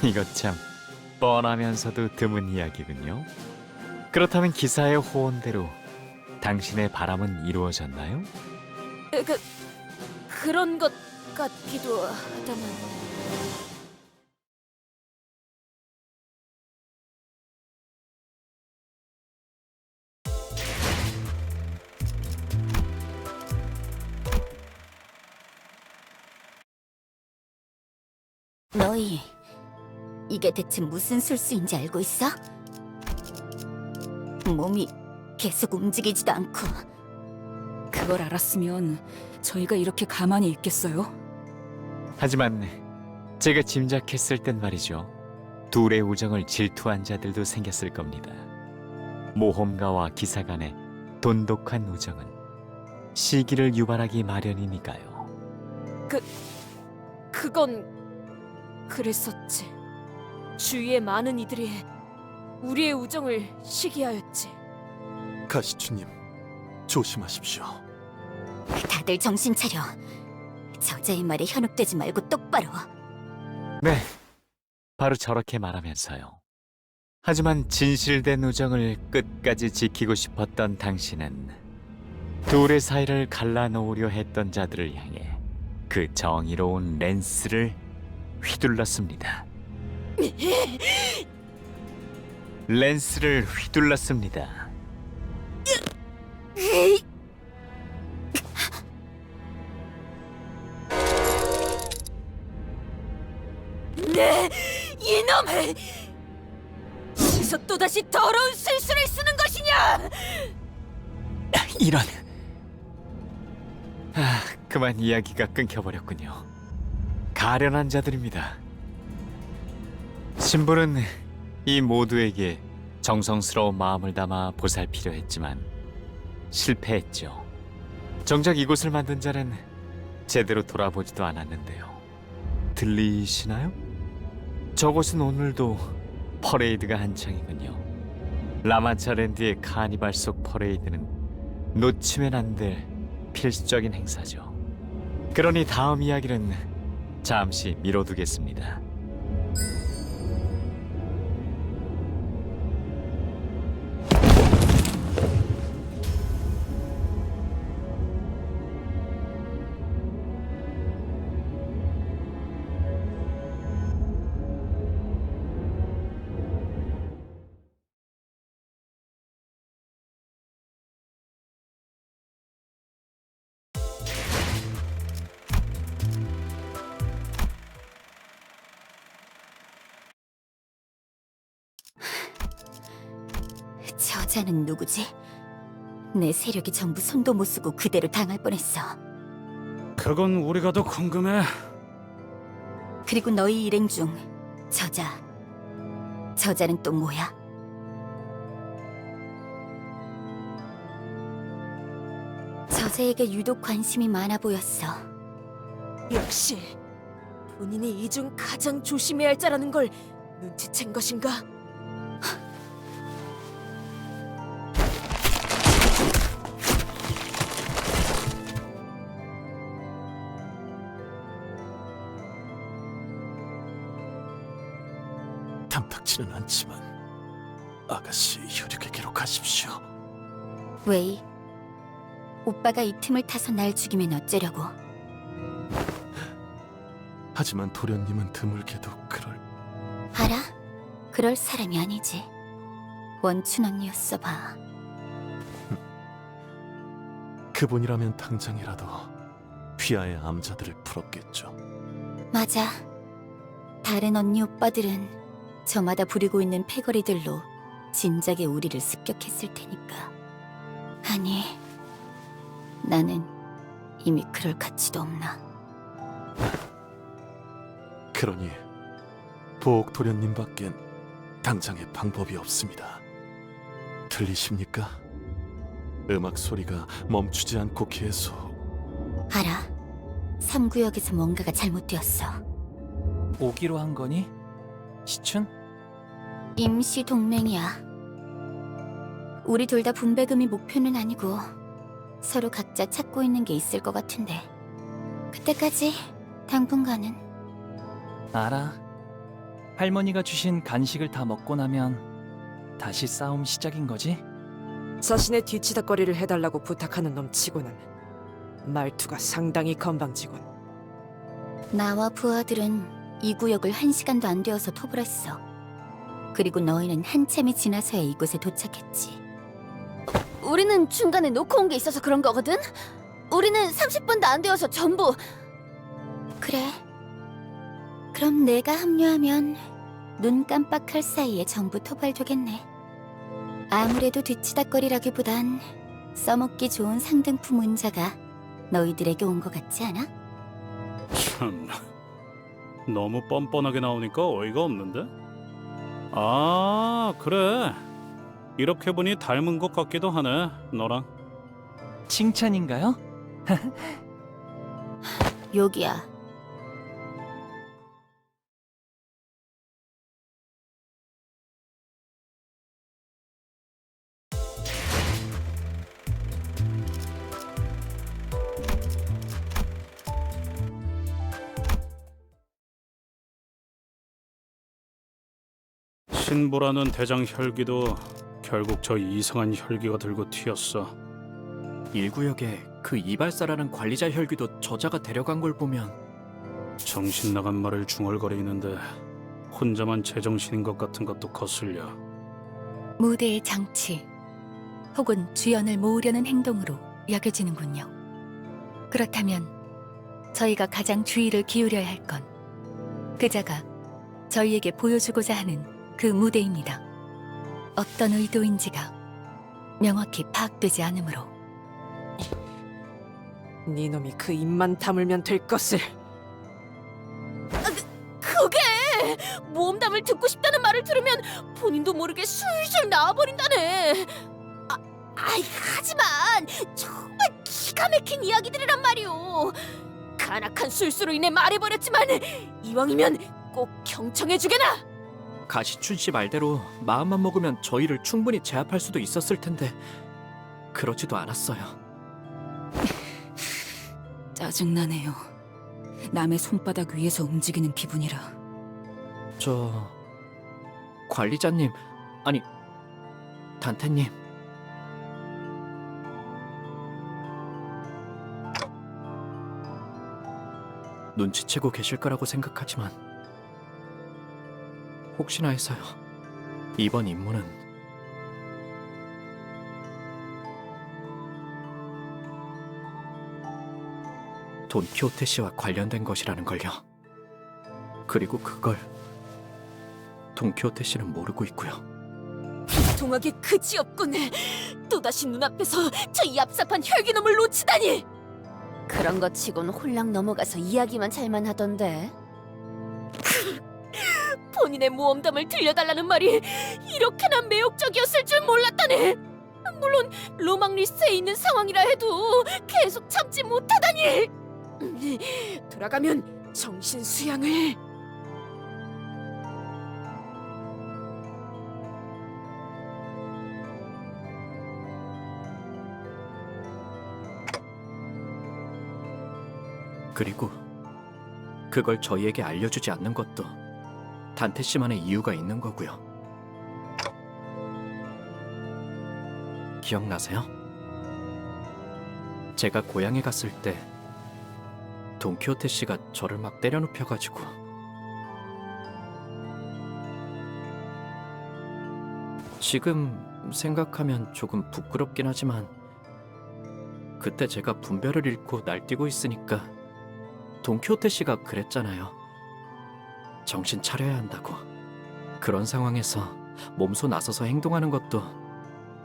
이것 참 뻔하면서도 드문 이야기군요. 그렇다면 기사의 호언대로 당신의 바람은 이루어졌나요? 그런 것 같기도 하다만. 너희 이게 대체 무슨 술수인지 알고 있어? 몸이 계속 움직이지도 않고. 그걸 알았으면 저희가 이렇게 가만히 있겠어요? 하지만 제가 짐작했을 땐 말이죠. 둘의 우정을 질투한 자들도 생겼을 겁니다. 모험가와 기사 간의 돈독한 우정은 시기를 유발하기 마련이니까요. 그건 그랬었지. 주위의 많은 이들이 우리의 우정을 시기하였지. 가시추님, 조심하십시오. 다들 정신 차려. 저자의 말에 현혹되지 말고 똑바로. 네, 바로 저렇게 말하면서요. 하지만 진실된 우정을 끝까지 지키고 싶었던 당신은 둘의 사이를 갈라놓으려 했던 자들을 향해 그 정의로운 랜스를 휘둘렀습니다. 랜스를 휘둘렀습니다. 네, 이놈! 어디서 또다시 더러운 술수를 쓰는 것이냐! 이런... 그만 이야기가 끊겨버렸군요. 가련한 자들입니다. 신부는 이 모두에게 정성스러운 마음을 담아 보살피려 했지만 실패했죠. 정작 이곳을 만든 자는 제대로 돌아보지도 않았는데요. 들리시나요? 저곳은 오늘도 퍼레이드가 한창이군요. 라마차랜드의 카니발 속 퍼레이드는 놓치면 안 될 필수적인 행사죠. 그러니 다음 이야기는 잠시 미뤄두겠습니다. 저자는 누구지? 내 세력이 전부 손도 못 쓰고 그대로 당할 뻔했어. 그건 우리가 더 궁금해. 그리고 너희 일행 중 저자는 또 뭐야? 저자에게 유독 관심이 많아 보였어. 역시 본인이 이 중 가장 조심해야 할 자라는 걸 눈치챈 것인가? 탐탁치는 않지만 아가씨 혈육에 기록하십시오. 웨이, 오빠가 이 틈을 타서 날 죽이면 어쩌려고? 하지만 도련님은 드물게도 그럴... 알아? 그럴 사람이 아니지. 원춘 언니였어 봐. 그분이라면 당장이라도 휘하의 암자들을 풀었겠죠. 맞아. 다른 언니 오빠들은 저마다 부리고 있는 패거리들로 진작에 우리를 습격했을 테니까. 아니, 나는 이미 그럴 가치도 없나. 그러니 보옥 도련님밖엔 당장의 방법이 없습니다. 들리십니까? 음악 소리가 멈추지 않고 계속... 알아. 3구역에서 뭔가가 잘못되었어. 오기로 한 거니? 시춘? 임시 동맹이야. 우리 둘 다 분배금이 목표는 아니고 서로 각자 찾고 있는 게 있을 것 같은데 그때까지 당분간은. 알아. 할머니가 주신 간식을 다 먹고 나면 다시 싸움 시작인 거지? 자신의 뒤치다거리를 해달라고 부탁하는 놈 치고는 말투가 상당히 건방지군. 나와 부하들은 이 구역을 1시간도 안 되어서 토벌했어. 그리고 너희는 한참이 지나서야 이곳에 도착했지. 우리는 중간에 놓고 온 게 있어서 그런 거거든? 우리는 30분도 안 되어서 전부... 그래. 그럼 내가 합류하면 눈 깜빡할 사이에 전부 토벌되겠네. 아무래도 뒤치다거리라기보단 써먹기 좋은 상등품 운자가 너희들에게 온 것 같지 않아? 참, 너무 뻔뻔하게 나오니까 어이가 없는데? 아, 그래. 이렇게 보니 닮은 것 같기도 하네, 너랑. 칭찬인가요? 여기야. 신부라는 대장 혈기도 결국 저 이상한 혈기가 들고 튀었어. 1구역에 그 이발사라는 관리자 혈귀도 저자가 데려간 걸 보면 정신 나간 말을 중얼거리는데 혼자만 제정신인 것 같은 것도 거슬려. 무대의 장치 혹은 주연을 모으려는 행동으로 여겨지는군요. 그렇다면 저희가 가장 주의를 기울여야 할 건 그자가 저희에게 보여주고자 하는 그 무대입니다. 어떤 의도인지가 명확히 파악되지 않으므로. 네 놈이 그 입만 다물면 될 것을. 그게 모험담을 듣고 싶다는 말을 들으면 본인도 모르게 술술 나와버린다네. 하지만 정말 기가 막힌 이야기들이란 말이오. 간악한 술수로 인해 말해버렸지만 이왕이면 꼭 경청해주게나. 가시춘 씨 말대로 마음만 먹으면 저희를 충분히 제압할 수도 있었을 텐데 그러지도 않았어요. 짜증나네요. 남의 손바닥 위에서 움직이는 기분이라. 저... 관리자님, 아니 단테님. 눈치채고 계실 거라고 생각하지만 혹시나 해서요. 이번 임무는 돈키호테 씨와 관련된 것이라는 걸요. 그리고 그걸 돈키호테 씨는 모르고 있고요. 비통하게 그지없군. 또다시 눈앞에서 저 얍삽한 혈기놈을 놓치다니. 그런 것 치곤 홀랑 넘어가서 이야기만 잘만 하던데. 본인의 모험담을 들려달라는 말이 이렇게나 매혹적이었을 줄 몰랐다네. 물론 로망 리스트에 있는 상황이라 해도 계속 참지 못하다니. 돌아가면 정신 수양을. 그리고 그걸 저희에게 알려주지 않는 것도 단테 씨만의 이유가 있는 거고요. 기억나세요? 제가 고향에 갔을 때 돈키호테 씨가 저를 막 때려눕혀가지고 지금 생각하면 조금 부끄럽긴 하지만 그때 제가 분별을 잃고 날뛰고 있으니까 돈키호테 씨가 그랬잖아요. 정신 차려야 한다고. 그런 상황에서 몸소 나서서 행동하는 것도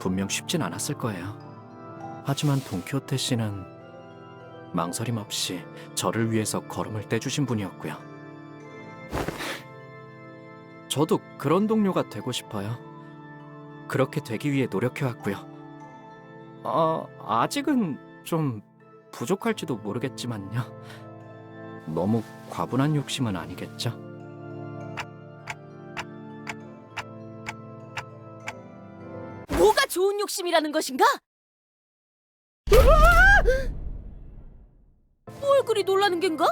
분명 쉽진 않았을 거예요. 하지만 돈키호테 씨는 망설임 없이 저를 위해서 걸음을 떼주신 분이었고요. 저도 그런 동료가 되고 싶어요. 그렇게 되기 위해 노력해왔고요. 아직은 좀 부족할지도 모르겠지만요. 너무 과분한 욕심은 아니겠죠? 뭐가 좋은 욕심이라는 것인가? 뭘 그리 놀라는 겐가?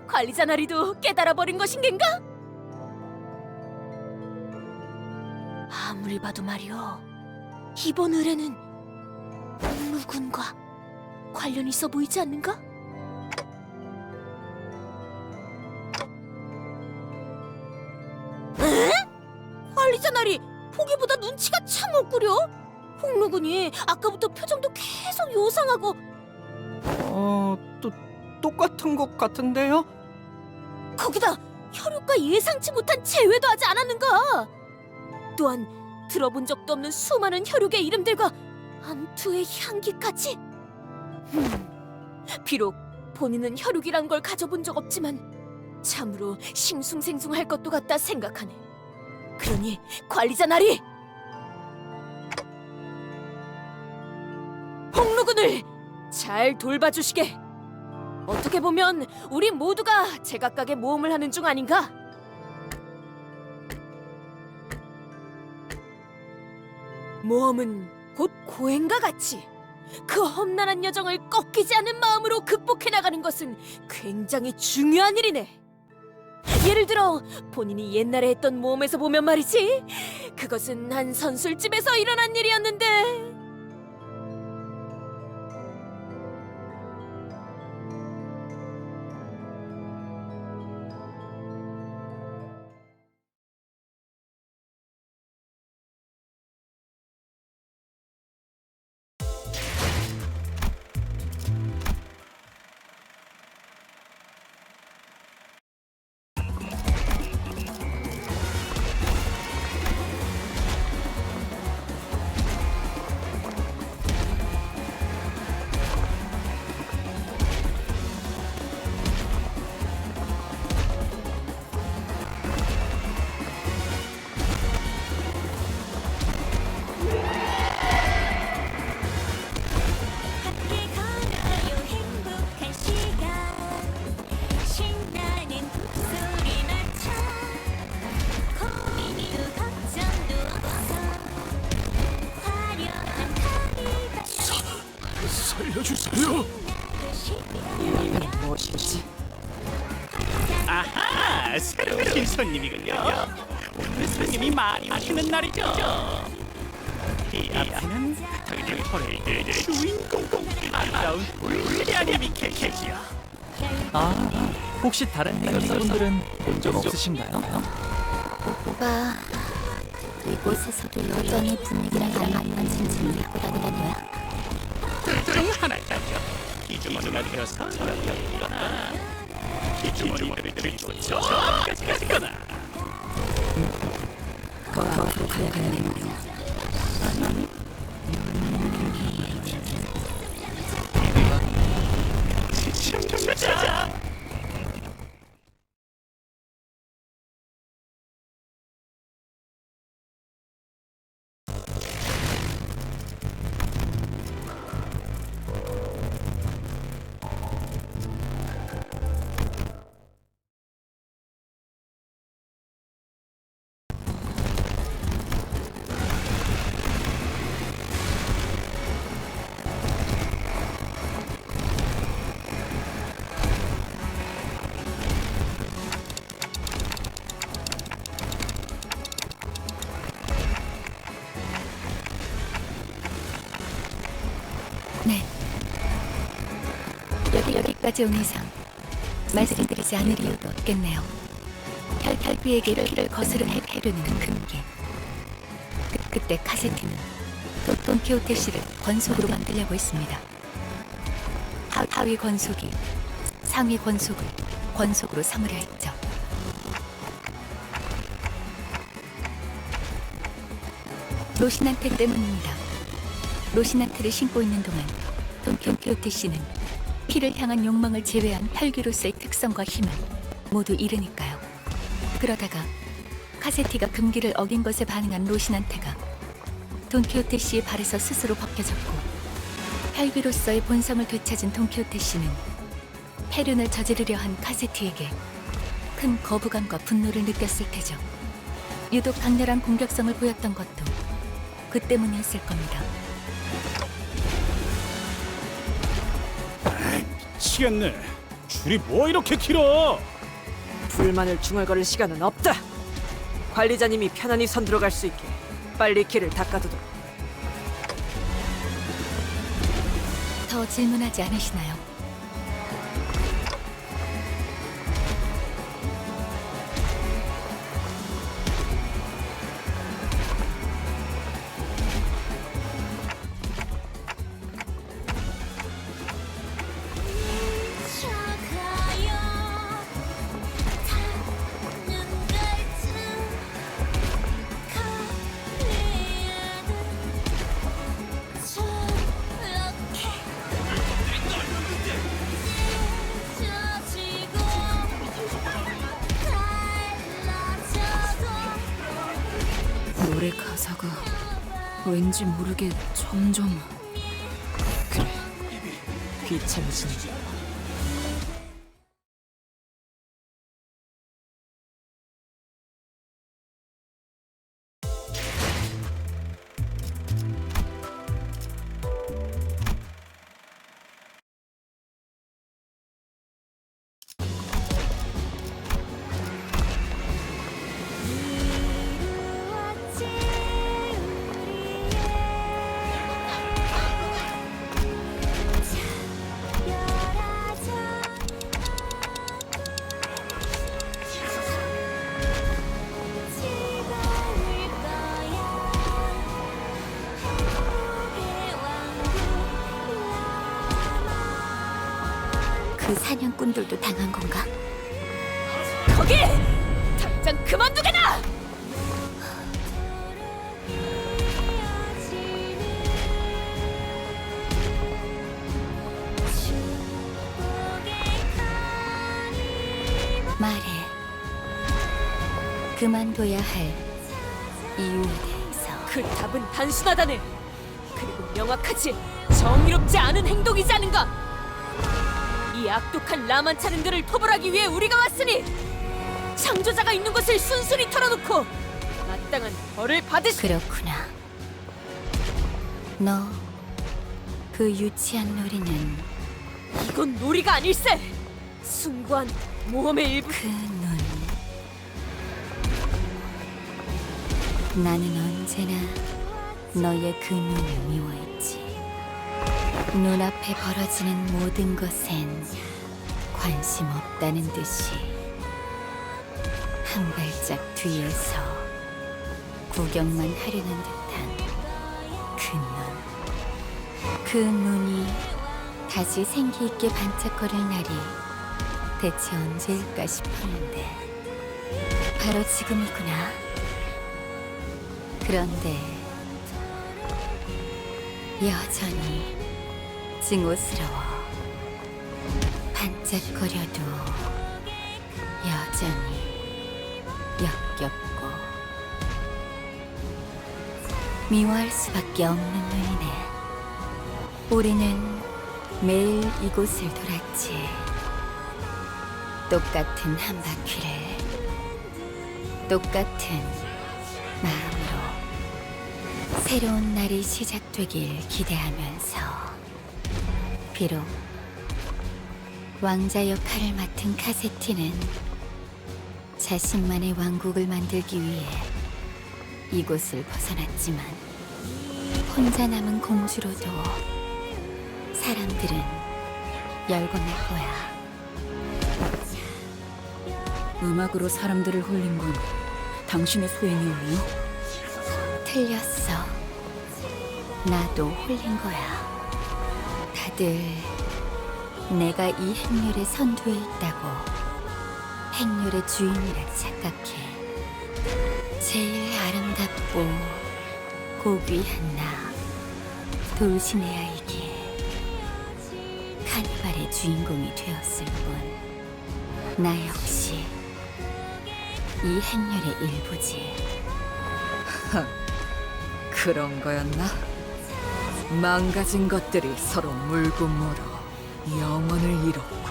관리자 나리도 깨달아버린 것인 겐가? 아무리 봐도 말이오, 이번 의뢰는 누군가 관련 있어 보이지 않는가? 에? 관리자 나리 보기보다 눈치가 참 없구려. 홍루군이 아까부터 표정도 계속 요상하고. 똑같은 것 같은데요? 거기다 혈육과 예상치 못한 제외도 하지 않았는가? 또한 들어본 적도 없는 수많은 혈육의 이름들과 암투의 향기까지. 비록 본인은 혈육이란 걸 가져본 적 없지만 참으로 싱숭생숭할 것도 같다 생각하네. 그러니 관리자 나리, 홍루군을 잘 돌봐주시게. 어떻게 보면 우리 모두가 제각각의 모험을 하는 중 아닌가? 모험은 곧 고행과 같이 그 험난한 여정을 꺾이지 않는 마음으로 극복해 나가는 것은 굉장히 중요한 일이네. 예를 들어 본인이 옛날에 했던 모험에서 보면 말이지. 그것은 한 선술집에서 일어난 일이었는데. 살려주세요. 이건 무엇이지? 아하, 새로운 손님이군요. 오늘 손님이 많이 오시는 날이죠. 이 앞에는 당장 호레이들의 주인공 아름다운 윌리안님이 계시죠. 아, 혹시 다른 행사분들은 본 적 없으신가요? 오빠, 이곳에서도 여전히 분위기랑 안 맞는 짐을 입고 다니는 거야? 둘중 하나잖요. 이 주머니가 되어서 저녁에 일어나 이 주머니를 들고 저까지 가거나 거꾸로 가야 되는 시청자. 네. 여기까지 온 이상 말씀드리지 않을 이유도 없겠네요. 혈비의 길을 거스른 해류는 금기. 그때 카세티는 돈키호테 씨를 권속으로 만들려고 했습니다. 하위 권속이 상위 권속을 권속으로 삼으려 했죠. 로시난테 때문입니다. 로시난테를 신고 있는 동안 돈키호테 씨는 피를 향한 욕망을 제외한 혈기로서의 특성과 힘을 모두 잃으니까요. 그러다가 카세티가 금기를 어긴 것에 반응한 로시난테가 돈키호테 씨의 발에서 스스로 벗겨졌고, 혈기로서의 본성을 되찾은 돈키호테 씨는 폐륜을 저지르려 한 카세티에게 큰 거부감과 분노를 느꼈을 테죠. 유독 강렬한 공격성을 보였던 것도 그 때문이었을 겁니다. 미치겠네. 줄이 뭐 이렇게 길어? 불만을 중얼거릴 시간은 없다. 관리자님이 편안히 선 들어갈 수 있게 빨리 길을 닦아두도록. 더 질문하지 않으시나요? 노래 가사가 왠지 모르게 점점 그래, 귀찮아지네. 그 사냥꾼들도 당한 건가? 거기! 당장 그만두게나! 말해. 그만둬야 할 이유에 대해서. 그 답은 단순하다네. 그리고 명확하지. 정의롭지 않은 행동이지 않은가? 이 악독한 라만차른들을 토벌하기 위해 우리가 왔으니 창조자가 있는 곳을 순순히 털어놓고 마땅한 벌을 받으시. 그렇구나. 너 그 유치한 놀이는 이건 놀이가 아닐세. 숭고한 모험의 일부. 그 눈. 나는 언제나 너의 그 눈을 미워했지. 눈앞에 벌어지는 모든 것엔 관심 없다는 듯이 한 발짝 뒤에서 구경만 하려는 듯한 그 눈. 그 눈이 다시 생기 있게 반짝거릴 날이 대체 언제일까 싶었는데 바로 지금이구나. 그런데 여전히 증오스러워. 반짝거려도 여전히 역겹고 미워할 수밖에 없는 눈이네. 우리는 매일 이곳을 돌았지. 똑같은 한 바퀴를 똑같은 마음으로 새로운 날이 시작되길 기대하면서 비록 왕자 역할을 맡은 카세티는 자신만의 왕국을 만들기 위해 이곳을 벗어났지만 혼자 남은 공주로도 사람들은 열광할 거야. 음악으로 사람들을 홀린 건 당신의 소행이었네요? 틀렸어. 나도 홀린 거야. 다들 내가 이 행렬의 선두에 있다고 행렬의 주인이라 착각해. 제일 아름답고 고귀한 나 돌시네아에게 카니발의 주인공이 되었을 뿐 나 역시 이 행렬의 일부지. 그런 거였나? 망가진 것들이 서로 물고 물어 영원을 잃었군.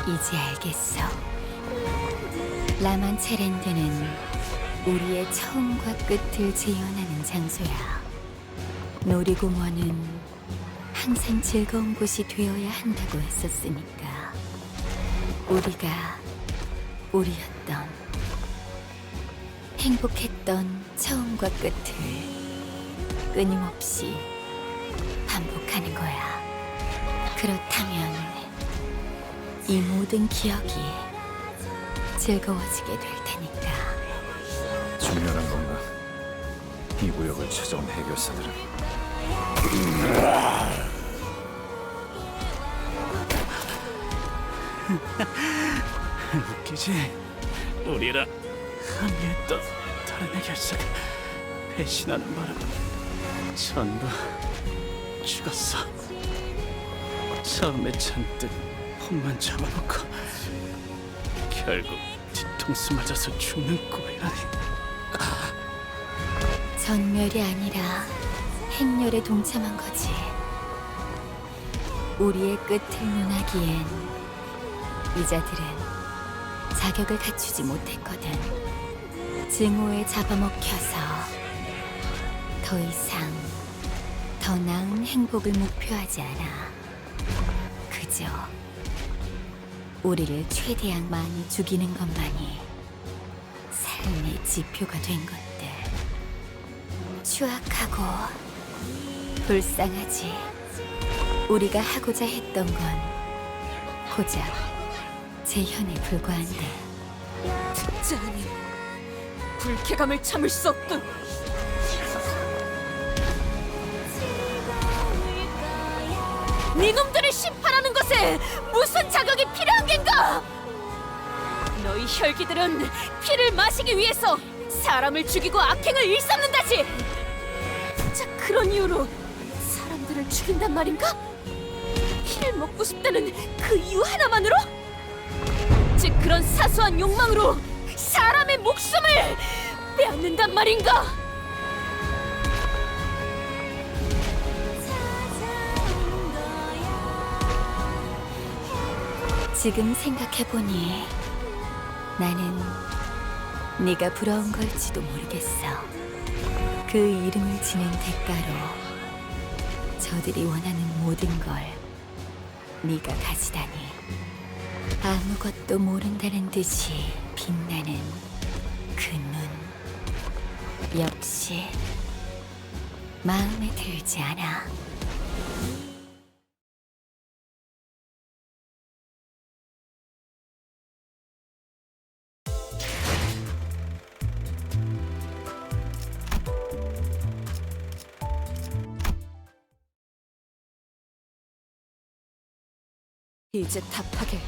이제 알겠어. 라만체랜드는 우리의 처음과 끝을 재현하는 장소야. 놀이공원은 항상 즐거운 곳이 되어야 한다고 했었으니까. 우리가 우리였던 행복했던 처음과 끝을 끊임없이 반복하는 거야. 그렇다면 이 모든 기억이 즐거워지게 될 테니까. 중요한 건가? 이 구역을 찾아온 해결사들은 웃기지? 우리랑 함께했던 다른 해결사가 배신하는 바람에 전부 죽었어. 처음에 잔뜩 혼만 잡아놓고 결국 뒤통수 맞아서 죽는 꼴이라니. 전멸이 아니라 행렬에 동참한 거지. 우리의 끝을 논하기엔 이자들은 자격을 갖추지 못했거든. 증오에 잡아먹혀서 더 이상 더 나은 행복을 목표하지 않아. 그저 우리를 최대한 많이 죽이는 것만이 삶의 지표가 된 것들. 추악하고 불쌍하지. 우리가 하고자 했던 건 고작 재현에 불과한데. 듣자하니 불쾌감을 참을 수 없군. 네 놈들을 심판하는 것에 무슨 자격이 필요한 겐가? 너희 혈기들은 피를 마시기 위해서 사람을 죽이고 악행을 일삼는다지. 자, 그런 이유로 사람들을 죽인단 말인가? 피를 먹고 싶다는 그 이유 하나만으로? 즉 그런 사소한 욕망으로 사람의 목숨을 빼앗는단 말인가? 지금 생각해보니 나는 네가 부러운 걸지도 모르겠어. 그 이름을 지닌 대가로 저들이 원하는 모든 걸 네가 가지다니. 아무것도 모른다는 듯이 빛나는 그 눈 역시 마음에 들지 않아. 이제 답하게.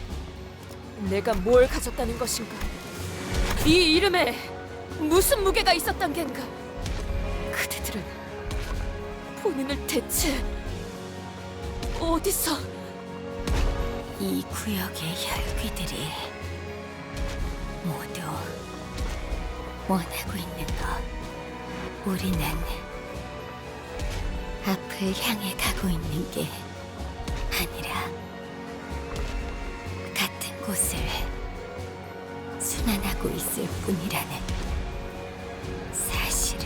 내가 뭘 가졌다는 것인가? 이 이름에 무슨 무게가 있었단 겐가? 그대들은 본인을 대체 어디서? 이 구역의 혈귀들이 모두 원하고 있는 것. 우리는 앞을 향해 가고 있는 게 아니라 같은 곳을 순환하고 있을 뿐이라는 사실을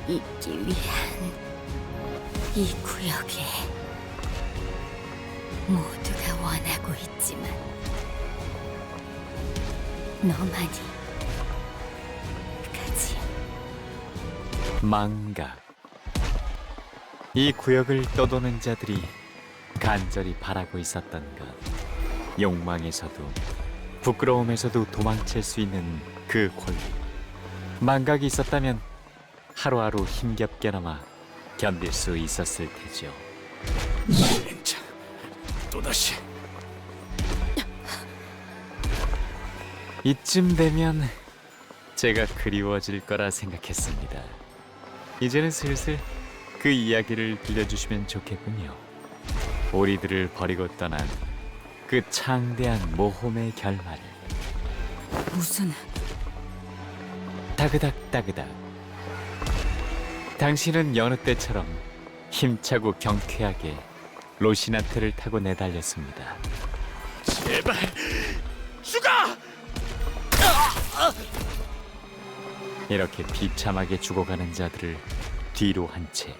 잊기 위한 이 구역에 모두가 원하고 있지만 너만이 가지. 망각. 이 구역을 떠도는 자들이 간절히 바라고 있었던 것. 욕망에서도 부끄러움에서도 도망칠 수 있는 그 권리. 망각이 있었다면 하루하루 힘겹게나마 견딜 수 있었을 테죠. 진짜 또다시. 이쯤 되면 제가 그리워질 거라 생각했습니다. 이제는 슬슬 그 이야기를 들려주시면 좋겠군요. 우리들을 버리고 떠난 그 창대한 모험의 결말을. 무슨... 따그닥. 당신은 여느 때처럼 힘차고 경쾌하게 로시나트를 타고 내달렸습니다. 제발 죽어! 이렇게 비참하게 죽어가는 자들을 뒤로 한 채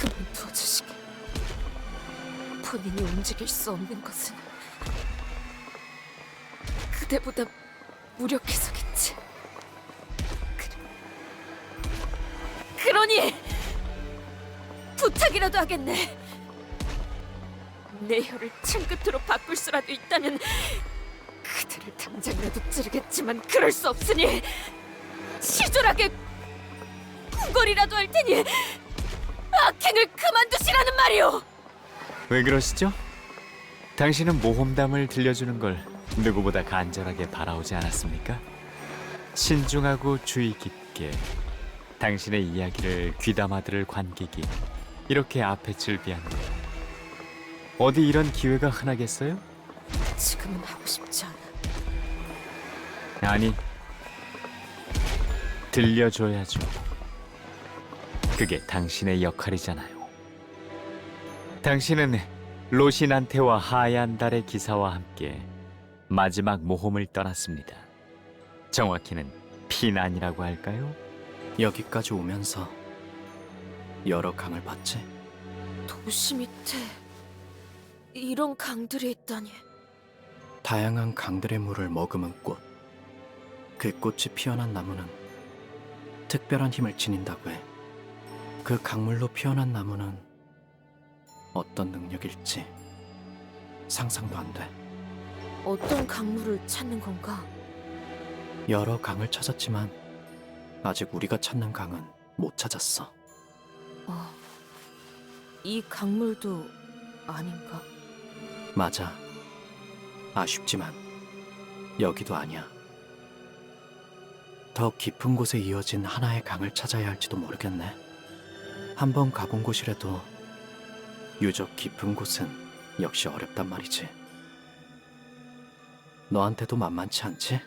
그만둬주시게. 본인이 움직일 수 없는 것은 그대보다 무력해서겠지. 그러니 부탁이라도 하겠네. 내 혀를 창끝으로 바꿀 수라도 있다면 그들을 당장이라도 찌르겠지만 그럴 수 없으니 치졸하게 구걸이라도 할 테니 악행을 그만두시라는 말이오. 왜 그러시죠? 당신은 모험담을 들려주는 걸 누구보다 간절하게 바라오지 않았습니까? 신중하고 주의 깊게 당신의 이야기를 귀담아 들을 관객이 이렇게 앞에 즐비한데 어디 이런 기회가 흔하겠어요? 지금은 하고 싶지 않아. 아니, 들려줘야죠. 그게 당신의 역할이잖아요. 당신은 로시난테와 하얀 달의 기사와 함께 마지막 모험을 떠났습니다. 정확히는 피난이라고 할까요? 여기까지 오면서 여러 강을 봤지. 도시 밑에 이런 강들이 있다니. 다양한 강들의 물을 머금은 꽃. 그 꽃이 피어난 나무는 특별한 힘을 지닌다고 해. 그 강물로 피어난 나무는 어떤 능력일지 상상도 안 돼. 어떤 강물을 찾는 건가? 여러 강을 찾았지만 아직 우리가 찾는 강은 못 찾았어. 이 강물도 아닌가? 맞아. 아쉽지만 여기도 아니야. 더 깊은 곳에 이어진 하나의 강을 찾아야 할지도 모르겠네. 한번 가본 곳이라도 유적 깊은 곳은 역시 어렵단 말이지. 너한테도 만만치 않지?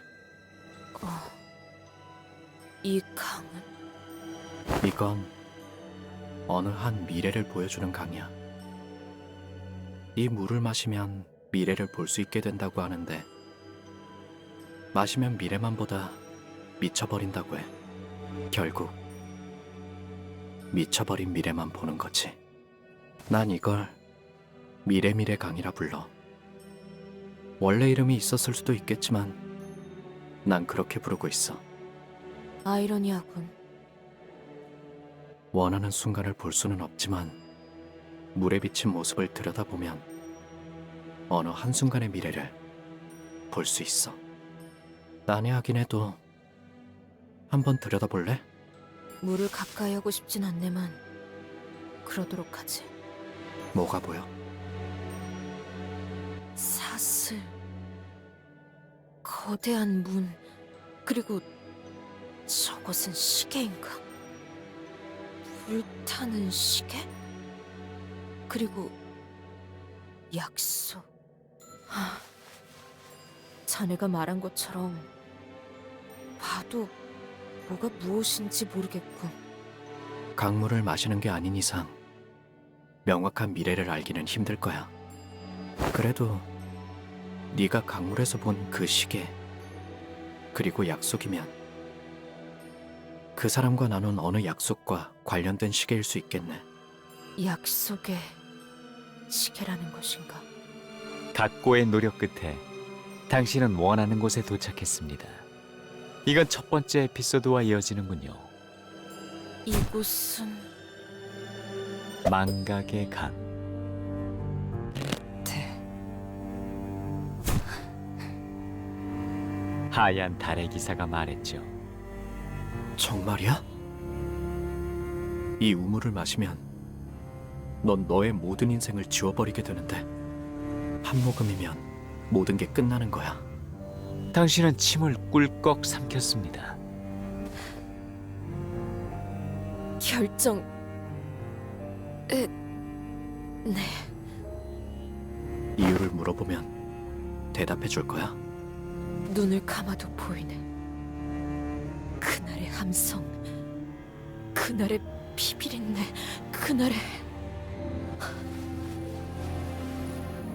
이 강은? 이건 어느 한 미래를 보여주는 강이야. 이 물을 마시면 미래를 볼 수 있게 된다고 하는데 마시면 미래만 보다 미쳐버린다고 해. 결국 미쳐버린 미래만 보는 거지. 난 이걸 미래 강이라 불러. 원래 이름이 있었을 수도 있겠지만 난 그렇게 부르고 있어. 아이러니하군. 원하는 순간을 볼 수는 없지만 물에 비친 모습을 들여다보면 어느 한순간의 미래를 볼 수 있어. 난해하긴 해도 한번 들여다볼래? 물을 가까이 하고 싶진 않네만 그러도록 하지. 뭐가 보여? 사슬, 거대한 문, 그리고 저것은 시계인가? 불타는 시계? 그리고 약속. 자네가 말한 것처럼 봐도 뭐가 무엇인지 모르겠군. 강물을 마시는 게 아닌 이상 명확한 미래를 알기는 힘들 거야. 그래도 네가 강물에서 본 그 시계 그리고 약속이면 그 사람과 나눈 어느 약속과 관련된 시계일 수 있겠네. 약속의 시계라는 것인가? 각고의 노력 끝에 당신은 원하는 곳에 도착했습니다. 이건 첫 번째 에피소드와 이어지는군요. 이곳은 망각의 강. 하얀 달의 기사가 말했죠. 정말이야? 이 우물을 마시면 넌 너의 모든 인생을 지워버리게 되는데 한 모금이면 모든 게 끝나는 거야. 당신은 침을 꿀꺽 삼켰습니다. 결정... 네. 이유를 물어보면 대답해 줄 거야? 눈을 감아도 보이네. 그날의 함성, 그날의 비비린내, 그날의...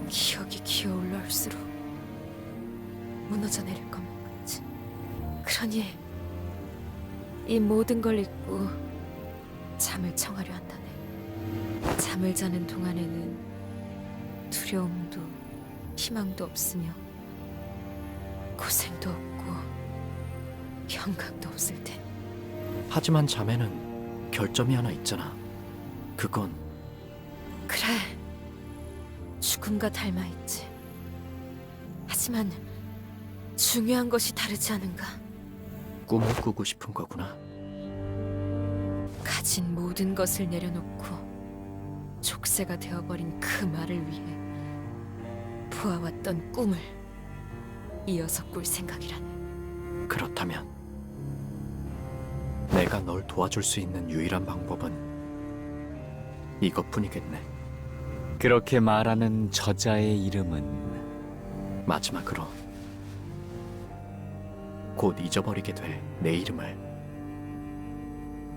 기억이 기어올라올수록 무너져 내릴 것만 같지. 그러니 이 모든 걸 잊고 잠을 청하려 한다네. 잠을 자는 동안에는 두려움도 희망도 없으며 고생도 없고 영광도 없을 테니. 하지만 잠에는 결점이 하나 있잖아. 그건 그래, 죽음과 닮아있지. 하지만 중요한 것이 다르지 않은가? 꿈을 꾸고 싶은 거구나. 가진 모든 것을 내려놓고 족쇄가 되어버린 그 말을 위해 부어왔던 꿈을 이어서 꿀 생각이라네. 그렇다면 내가 널 도와줄 수 있는 유일한 방법은 이것뿐이겠네. 그렇게 말하는 저자의 이름은 마지막으로 곧 잊어버리게 될 내 이름을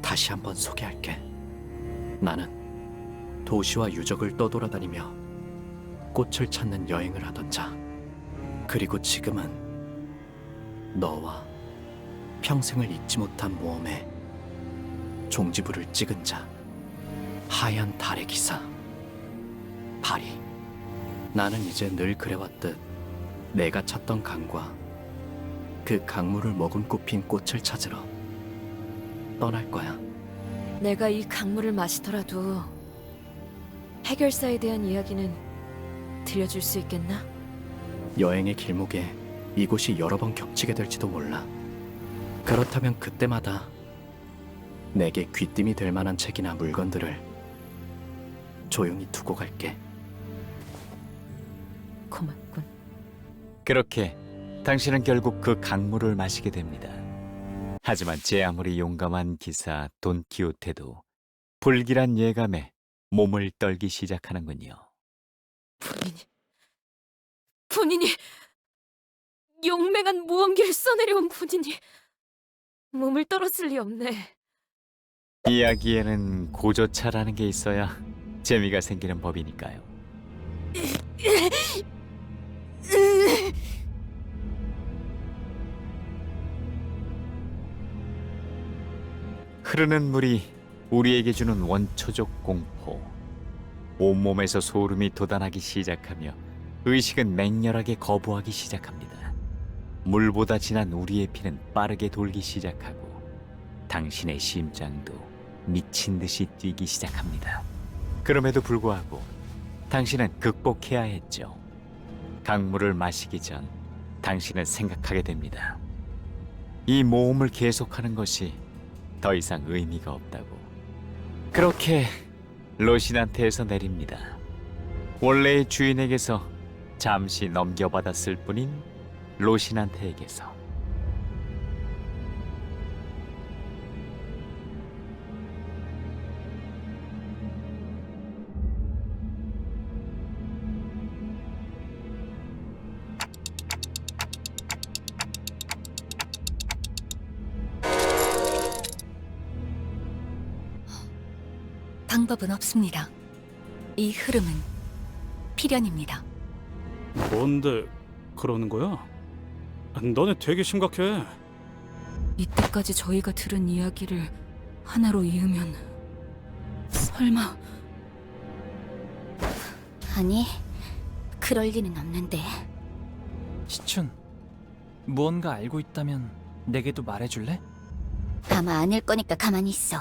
다시 한번 소개할게. 나는 도시와 유적을 떠돌아다니며 꽃을 찾는 여행을 하던 자, 그리고 지금은 너와 평생을 잊지 못한 모험에 종지부를 찍은 자, 하얀 달의 기사 파리. 나는 이제 늘 그래왔듯 내가 찾던 강과 그 강물을 머금고 핀 꽃을 찾으러 떠날 거야. 내가 이 강물을 마시더라도 해결사에 대한 이야기는 들려줄 수 있겠나? 여행의 길목에 이곳이 여러 번 겹치게 될지도 몰라. 그렇다면 그때마다 내게 귀띔이 될 만한 책이나 물건들을 조용히 두고 갈게. 고맙군. 그렇게 당신은 결국 그 강물을 마시게 됩니다. 하지만 제 아무리 용감한 기사 돈키호테도 불길한 예감에 몸을 떨기 시작하는군요. 본인이 용맹한 무언기를 써내려온 본인이 몸을 떨었을 리 없네. 이야기에는 고조차라는 게 있어야 재미가 생기는 법이니까요. 흐르는 물이 우리에게 주는 원초적 공포. 온몸에서 소름이 돋아나기 시작하며 의식은 맹렬하게 거부하기 시작합니다. 물보다 진한 우리의 피는 빠르게 돌기 시작하고 당신의 심장도 미친 듯이 뛰기 시작합니다. 그럼에도 불구하고 당신은 극복해야 했죠. 강물을 마시기 전 당신은 생각하게 됩니다. 이 모험을 계속하는 것이 더 이상 의미가 없다고. 그렇게 로신한테에서 내립니다. 원래의 주인에게서 잠시 넘겨받았을 뿐인 로신한테에게서. 방법은 없습니다. 이 흐름은 필연입니다. 뭔데 그러는 거야? 너네 되게 심각해. 이때까지 저희가 들은 이야기를 하나로 이으면 설마... 아니, 그럴 리는 없는데. 시춘, 무언가 알고 있다면 내게도 말해줄래? 아마 아닐 거니까 가만히 있어.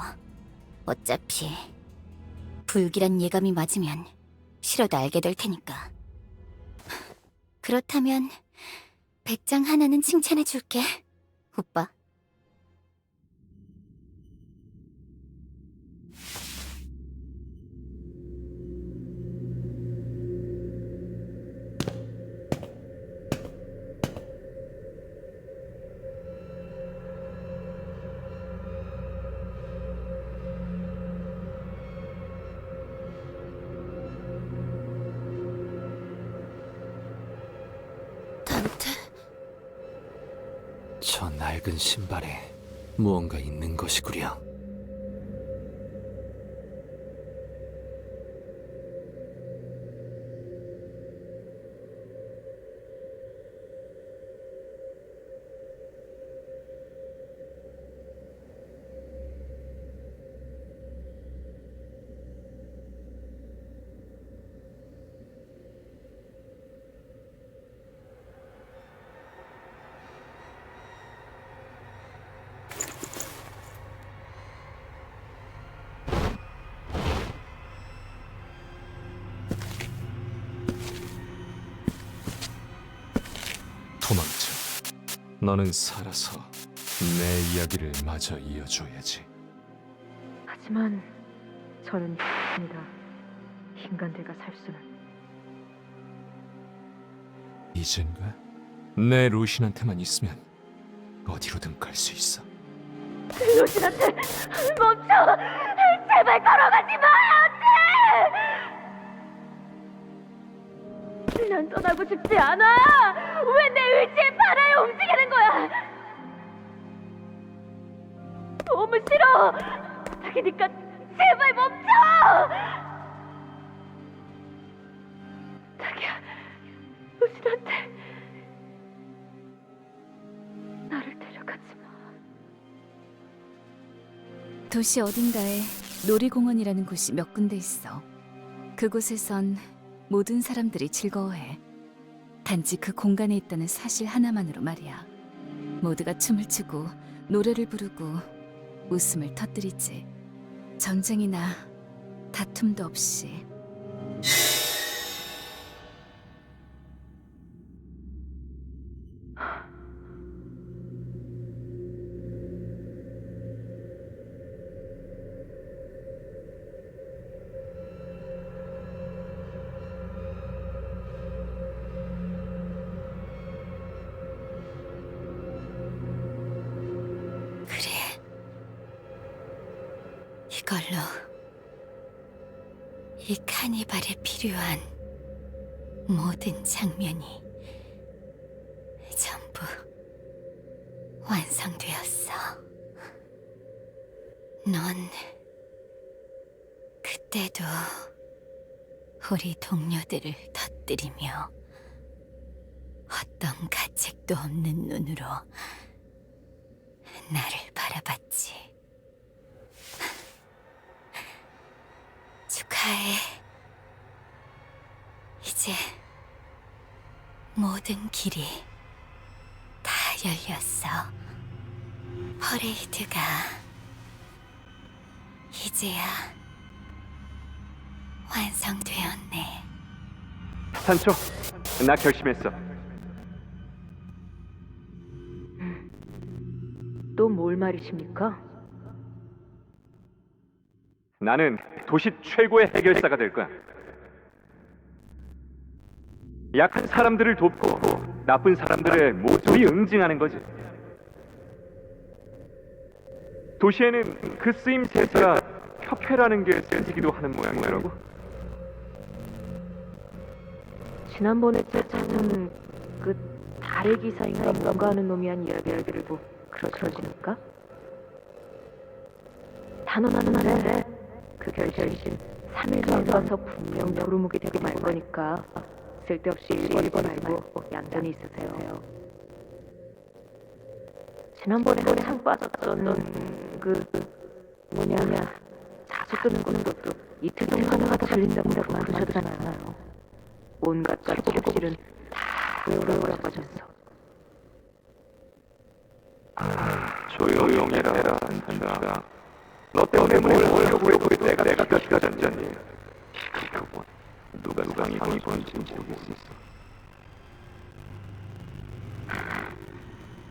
어차피 불길한 예감이 맞으면 싫어도 알게 될 테니까. 그렇다면 백장 하나는 칭찬해줄게, 오빠. 저 낡은 신발에 무언가 있는 것이구려. 도망쳐. 너는 살아서 내 이야기를 마저 이어줘야지. 하지만 저는 입니다. 인간들과 살 수는. 이젠가 내 로신한테만 있으면 어디로든 갈 수 있어. 로신한테 멈춰! 제발 걸어가지 마! 안 돼! 난 떠나고 싶지 않아! 왜 내 의지에 반하에 움직이는 거야! 너무 싫어! 부탁이니까 제발 멈춰! 자기야, 로신한테 나를 데려가지 마. 도시 어딘가에 놀이공원이라는 곳이 몇 군데 있어. 그곳에선 모든 사람들이 즐거워해. 단지 그 공간에 있다는 사실 하나만으로 말이야. 모두가 춤을 추고 노래를 부르고 웃음을 터뜨리지. 전쟁이나 다툼도 없이. 이걸로 이 카니발에 필요한 모든 장면이 전부 완성되었어. 넌 그때도 우리 동료들을 터뜨리며 어떤 가책도 없는 눈으로 나를 바라봤지. 축하해. 이제 모든 길이 다 열렸어. 퍼레이드가 이제야 완성되었네. 산초, 나 결심했어. 또 뭘 말이십니까? 나는 도시 최고의 해결사가 될 거야. 약한 사람들을 돕고 나쁜 사람들의 모습이 응징하는 거지. 도시에는 그 쓰임새가 협회라는 게 쓰이기도 하는 모양이더라고. 지난번에 짜자는 그 달의 기사인가 뭔가 하는 놈이 한 이야기를 뭐 그러지니까? 단언하는데 그 결심 3일 전에 와서 분명 도루묵이 되고 말 거니까 쓸데없이 일본 말고 얌전히 있으세요. 지난번에 한창 빠졌던 그 뭐냐 자주 끄는 것도 이틀 동안 하다 걸린다고 그러셨잖아요. 온갖 최고실은 다 오라 빠졌어. 조용히 해라, 한다. 너 때문에 뭘 하려고 해도 내가 끝까지 앉았니? 그거 누가 방이 건지 모르겠어.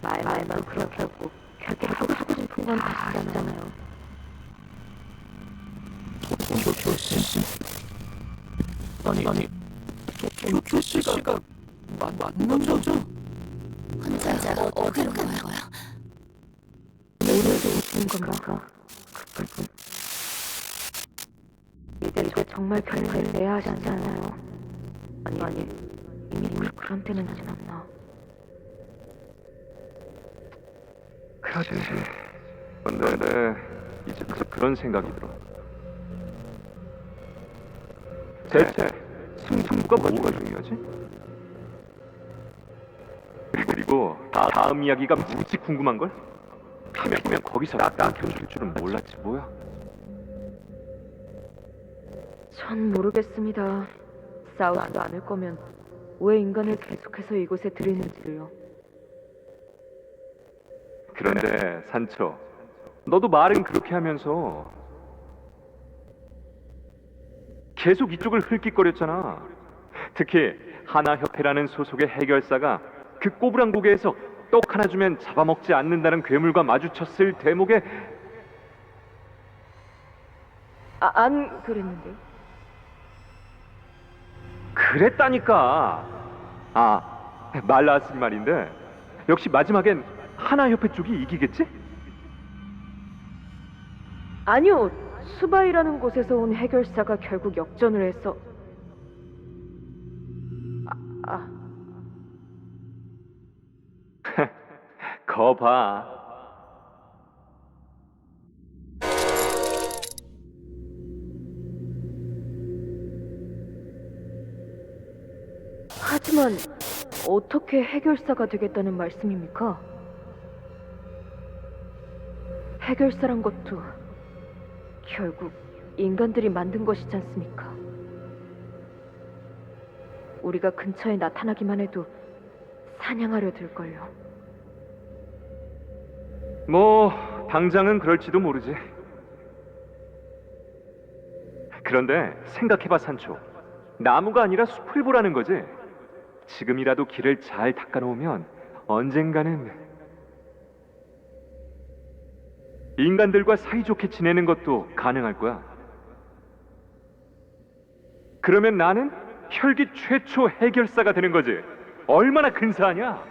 말만 그렇다고 결국 하고 싶은 건 다시잖아요. 아니 교씨가 맞는 거죠? 혼자 어디로 가는 거야? 오늘도 오시는 건가? 이제 정말 결론을 내야 하잖아요. 아니 이미 그런 때는 지났나? 그러지. 근데 이제 그런 생각이 들어. 대체 승부가 뭐가 중요하지? 그리고 다음 이야기가 무지 궁금한 걸? 하면 거기서 나 견줄 줄은 몰랐지 뭐야. 전 모르겠습니다. 싸우지도 않을 거면 왜 인간을 계속해서 이곳에 들이는지를요. 그런데 산초, 너도 말은 그렇게 하면서 계속 이쪽을 흘낏거렸잖아. 특히 하나협회라는 소속의 해결사가 그 꼬부랑 고개에서 떡 하나 주면 잡아먹지 않는다는 괴물과 마주쳤을 대목에 안 그랬는데. 그랬다니까. 말 나왔으니 말인데 역시 마지막엔 하나협회 쪽이 이기겠지? 아니요. 수바이라는 곳에서 온 해결사가 결국 역전을 해서 거 봐. 하지만 어떻게 해결사가 되겠다는 말씀입니까? 해결사란 것도 결국 인간들이 만든 것이지 않습니까? 우리가 근처에 나타나기만 해도 사냥하려 들걸요. 뭐 당장은 그럴지도 모르지. 그런데 생각해봐 산초. 나무가 아니라 숲을 보라는 거지. 지금이라도 길을 잘 닦아놓으면 언젠가는 인간들과 사이좋게 지내는 것도 가능할 거야. 그러면 나는 혈기 최초 해결사가 되는 거지. 얼마나 근사하냐?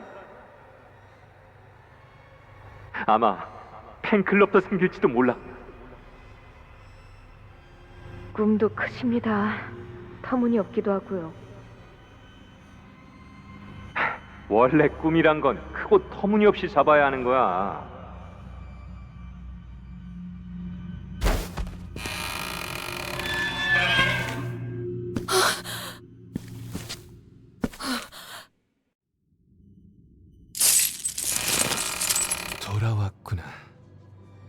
아마 팬클럽도 생길지도 몰라. 꿈도 크십니다. 터무니없기도 하고요. 원래 꿈이란 건 크고 터무니없이 잡아야 하는 거야. 돌아왔구나,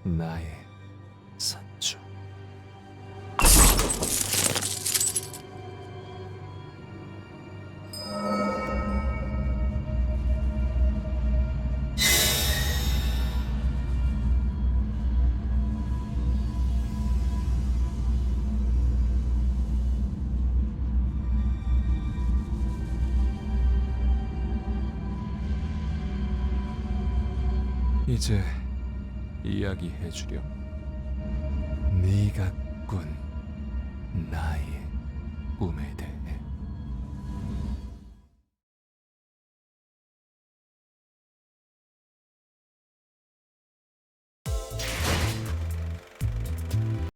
나의 산주. 이제 이야기해주렴. 네가 꾼 나의 꿈에 대해.